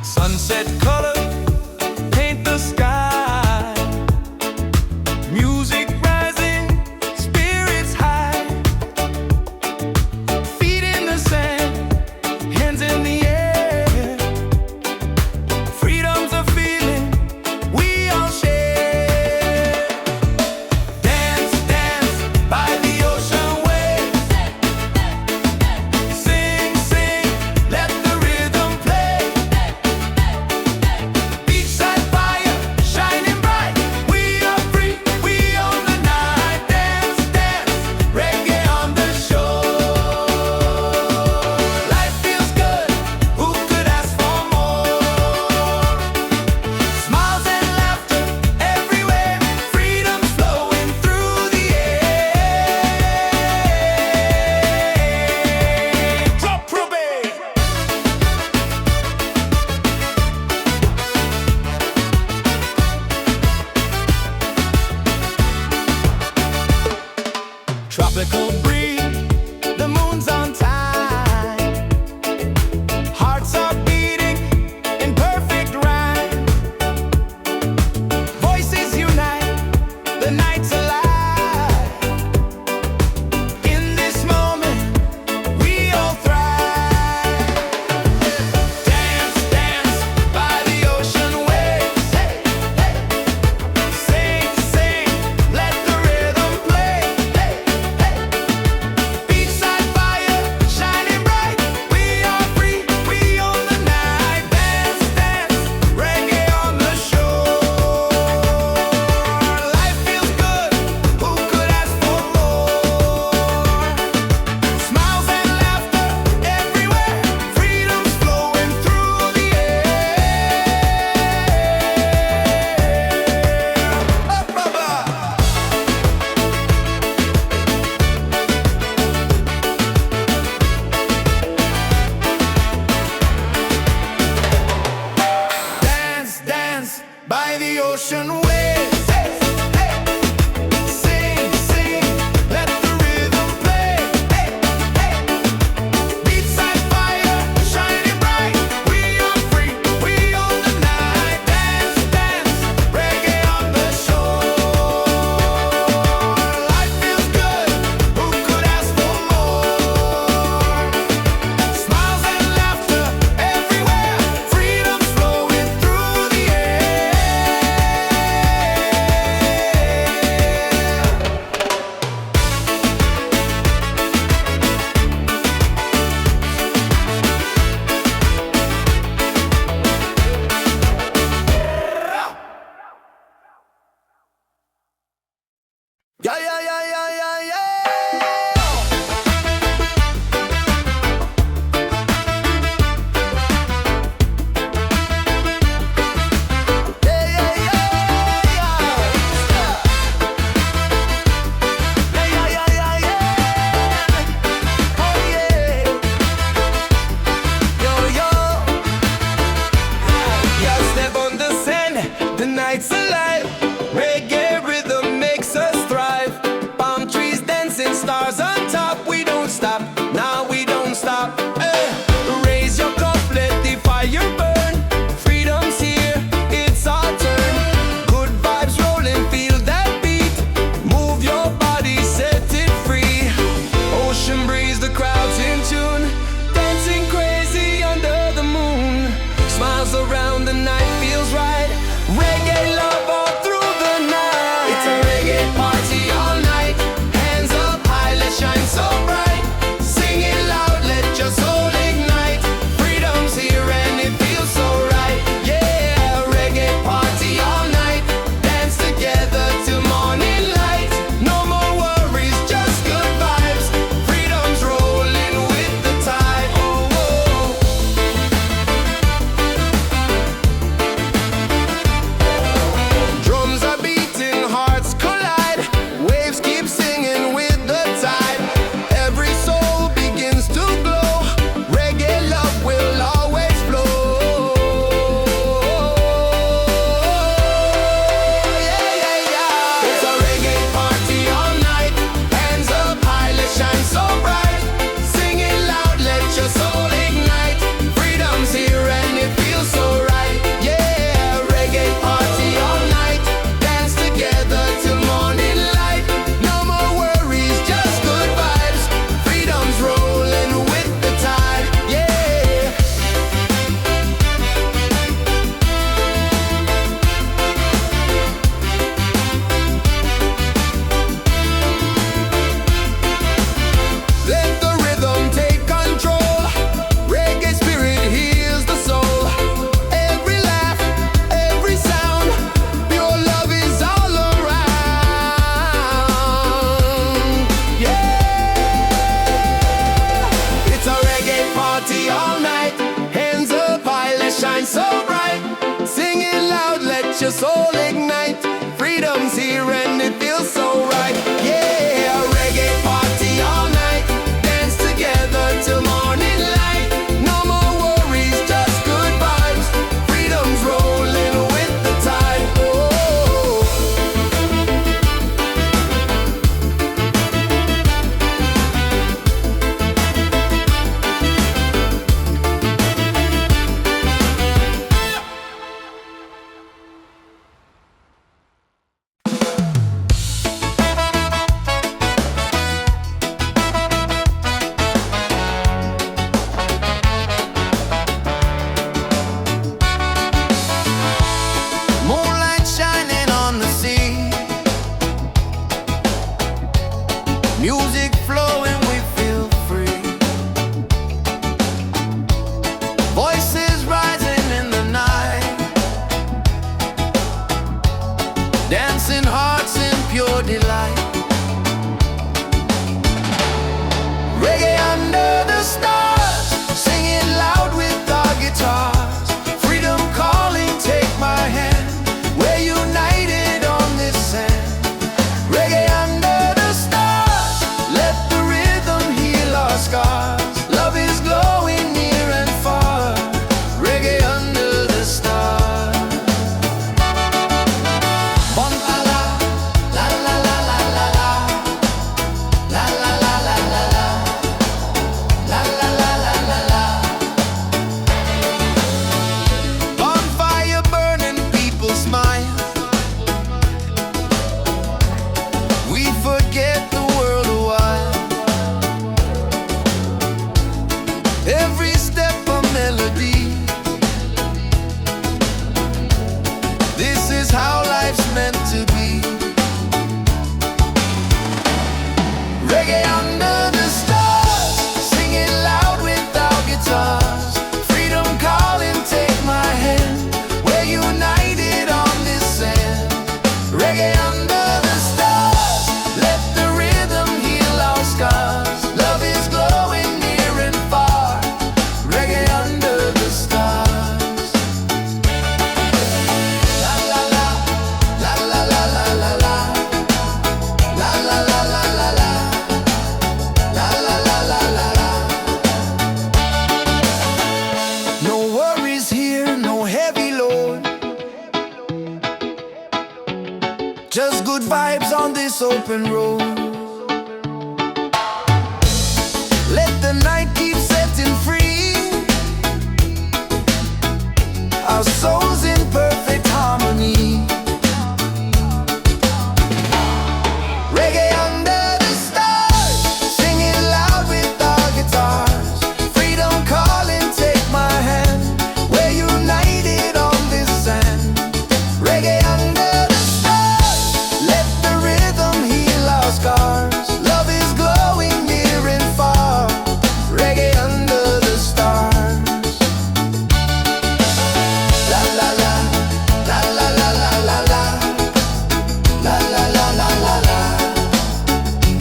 Sunset color paint the sky, music rising, spirits high. Feet in the sand, hands in the air. Freedom's a feeling we all share. Dance, dance by the ocean waves. Sing, sing, let the rhythm play. Beachside fire shining bright. We are free, we own the night. Dance, dance, reggae on the shore. Life feels good, who could ask for more? Smiles and laughter everywhere, freedom's flowing through the air. Drop Ruby! Tropical breeze, the moon's on time. Hearts are beating in perfect rhyme. Voices unite, the night's alive. In this moment, we all thrive. Dance, dance by the ocean waves. Hey, hey. Sing, sing, let the rhythm play. Hey, hey. Music flowing, we feel free. Voices rising in the night, dancing hearts in pure delight. Reggae under the stars, singing loud with our guitars. Freedom calling, take my hand. We're united on this sand. Reggae under the stars, let the rhythm heal our scars. Love is glowing near and far. Reggae under the stars. Bon la la, la la la la la la, la la la la la la, la la la la la la. Bonfire burning, people smile. We forget the world a while. Every step a melody. This is how life's meant to be. Reggae under the stars, singing loud with our guitars. Freedom calling, take my hand. We're united on this sand. Reggae under the stars, let the rhythm heal our scars. Love is glowing near and far. Reggae under the stars. La la la, la la la la la la, la la la la la la, la la la la la la. No worries here, no heavy load. Just good vibes on this open road. Let the night keep setting free. Our souls in perfect harmony. Reggae under the stars, singing loud with our guitars. Freedom calling, take my hand. We're united on this sand. Reggae under the stars, let the rhythm heal our scars. Love is glowing near and far. Reggae under the stars. La la la, la la la la la la, la la la la la la,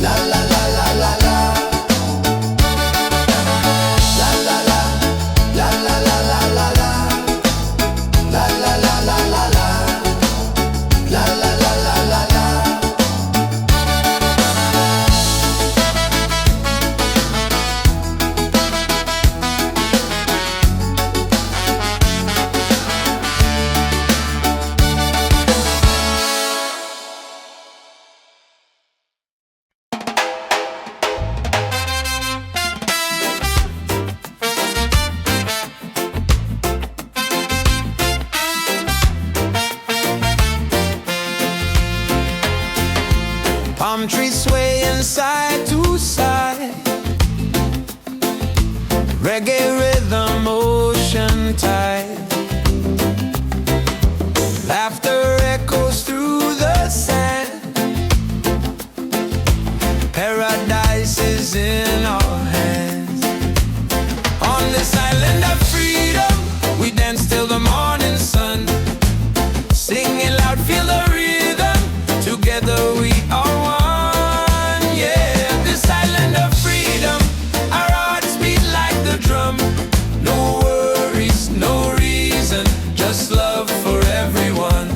la la la la la la, la la la, la la la la la la, la la la la la la, la la la la la la. Palm trees swaying side to side. Reggae rhythm, ocean tide. Laughter echoes through the sand. Paradise is in our hands. On this island of freedom, we dance till the morning sun. Singing loud, feel the rhythm. Together we are one. Yeah, this island of freedom, our hearts beat like the drum. No worries, no reason, just love for everyone.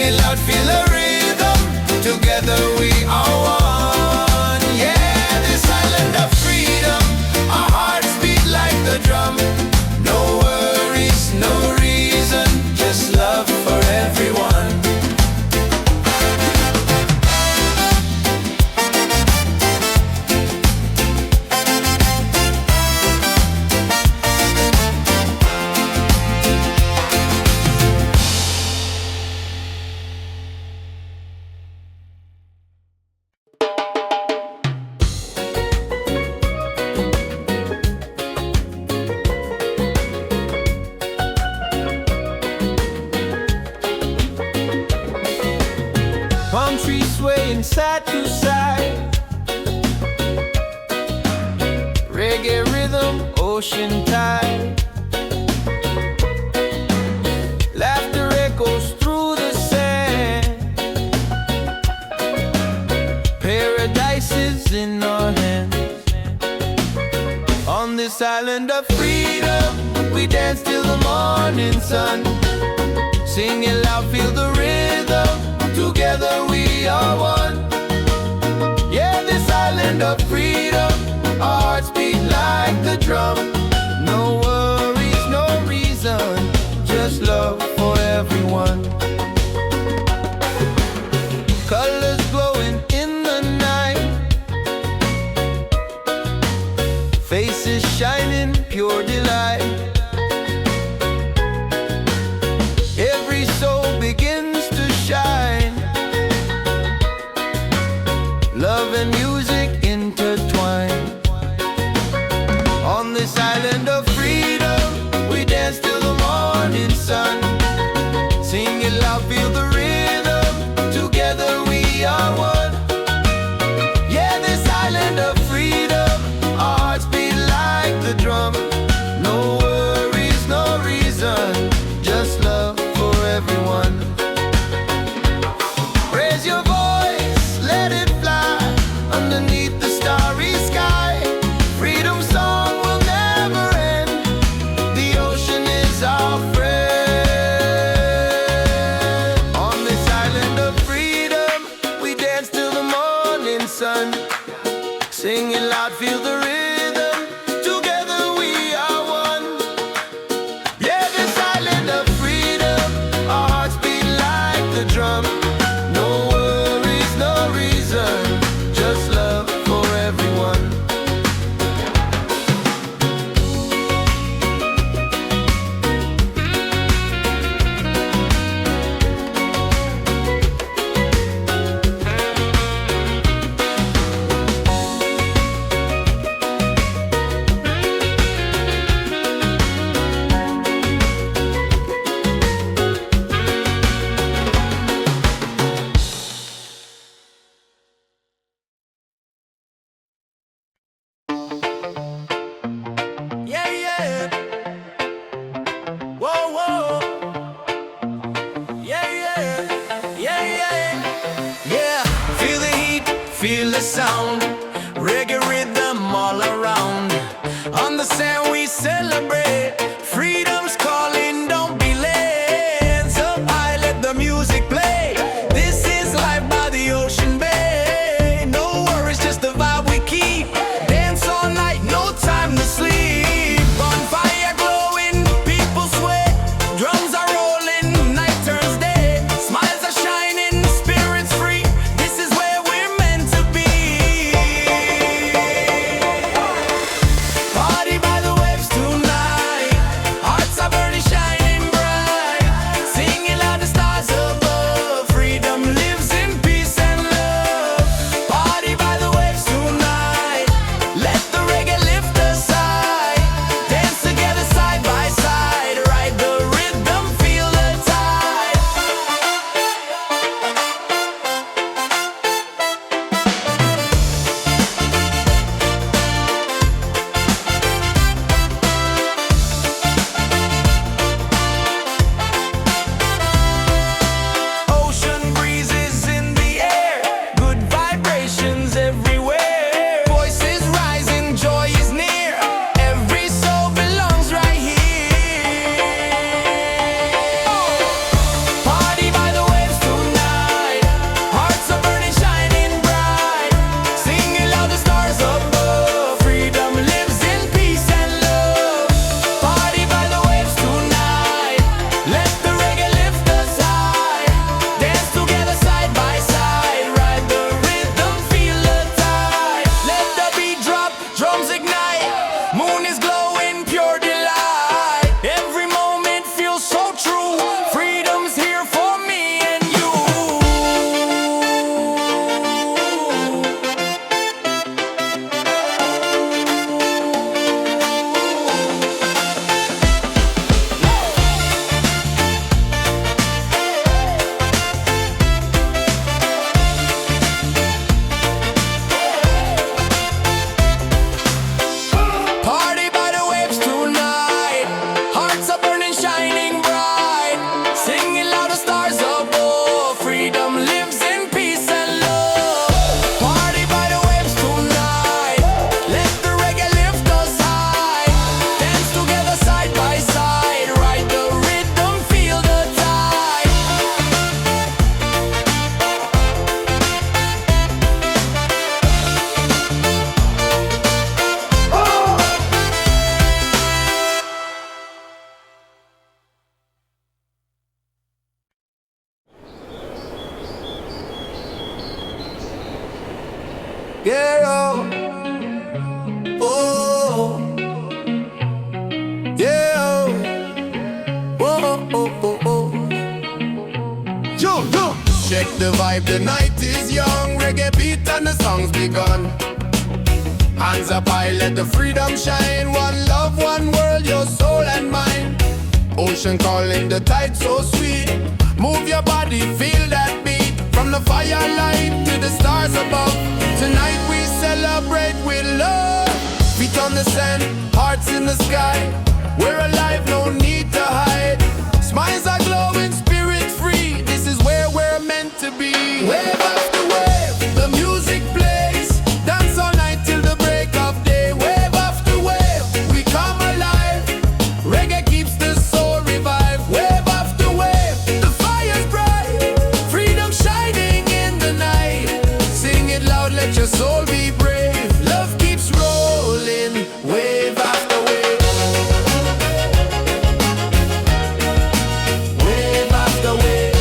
it loud, feel the rhythm. Together we are one. Yeah, this island of freedom. Our hearts beat like the drum. No worries, no reason, just love for everyone. Palm trees swaying side to side, reggae rhythm, ocean tide. Laughter echoes through the sand. Paradise is in our hands. On this island of freedom, we dance till the morning sun. Sing it loud, feel the rhythm. Together we are one. Yeah, this island of freedom. Our hearts beat like the drum. No worries, no reason, just love for everyone. Colors glowing in the night, faces shining, pure delight. Every soul begins to shine. Love and music intertwine. On this island of freedom, we dance till the morning sun. Sing it loud, feel the rhythm. Together we are one. Yeah, this island of freedom. Our hearts beat like the drum. No worries, no reason, just love for everyone. Raise your voice, let it fly underneath the starry sky. Freedom song will never end. The ocean is our friend. On this island of freedom, we dance till the morning sun. Sing it loud, feel the rhythm. Together we are one. Yeah, this island of freedom. Our hearts beat like the drum. No worries, no reason, just love for everyone. Yeah, yeah. Whoa, whoa. Yeah, yeah. Yeah, yeah. Yeah. Feel the heat, feel the sound. Reggae rhythm all around. On the sand we celebrate. Freedom's calling, don't be late. Hands up high, let the music play. This is life by the ocean bay. No worries, just the vibe we keep. Dance all night, no time to sleep. Bonfire glowing, people sweat. Drums are rolling, night turns day. Smiles are shining, spirits free. This is where we're meant to be. Party by the waves tonight. Check the vibe, the night is young. Reggae beat and the song's begun. Hands up high, let the freedom shine. One love, one world, your soul and mine. Ocean calling, the tide so sweet. Move your body, feel that beat. From the firelight to the stars above. Tonight we celebrate with love. Feet on the sand, hearts in the sky. We're alive, no need to hide. Smiles are glowing, spirit free. This is where we're meant to be. Wave after wave, the music plays. Dance all night till the break of day. Wave after wave, we come alive. Reggae keeps the soul revived. Wave after wave, the fire's bright. Freedom shining in the night. Sing it loud, let your soul be brave. Love keeps rolling, wave after wave. Wave after wave.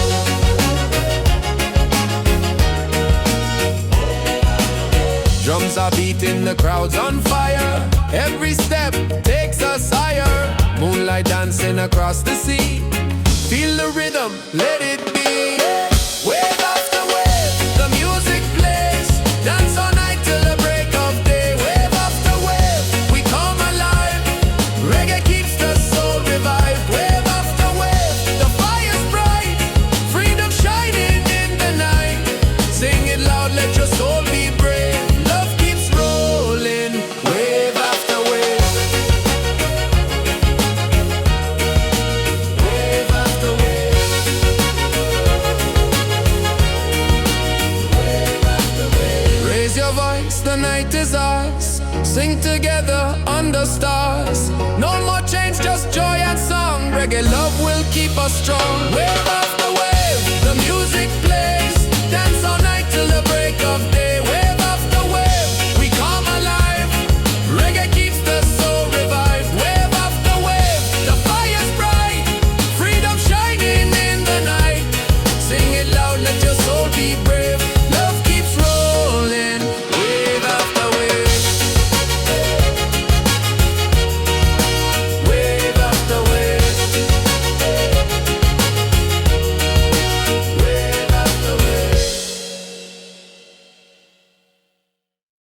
Drums are beating, the crowd's on fire. Every step takes us higher. Moonlight dancing across the sea. Feel the rhythm, let it be. Wave after wave, the music plays. Dance all night till the break of day. Wave after wave, we come alive. Reggae keeps the soul revived. Wave after wave, the fire's bright. Freedom shining in the night. Sing it loud, let your soul be brave. Love keeps rolling, wave after wave. Wave after wave. Wave after wave. Raise your voice, the night is ours. Sing together under stars. No more change, just joy and song. Reggae love will keep us strong. Wave after wave, the music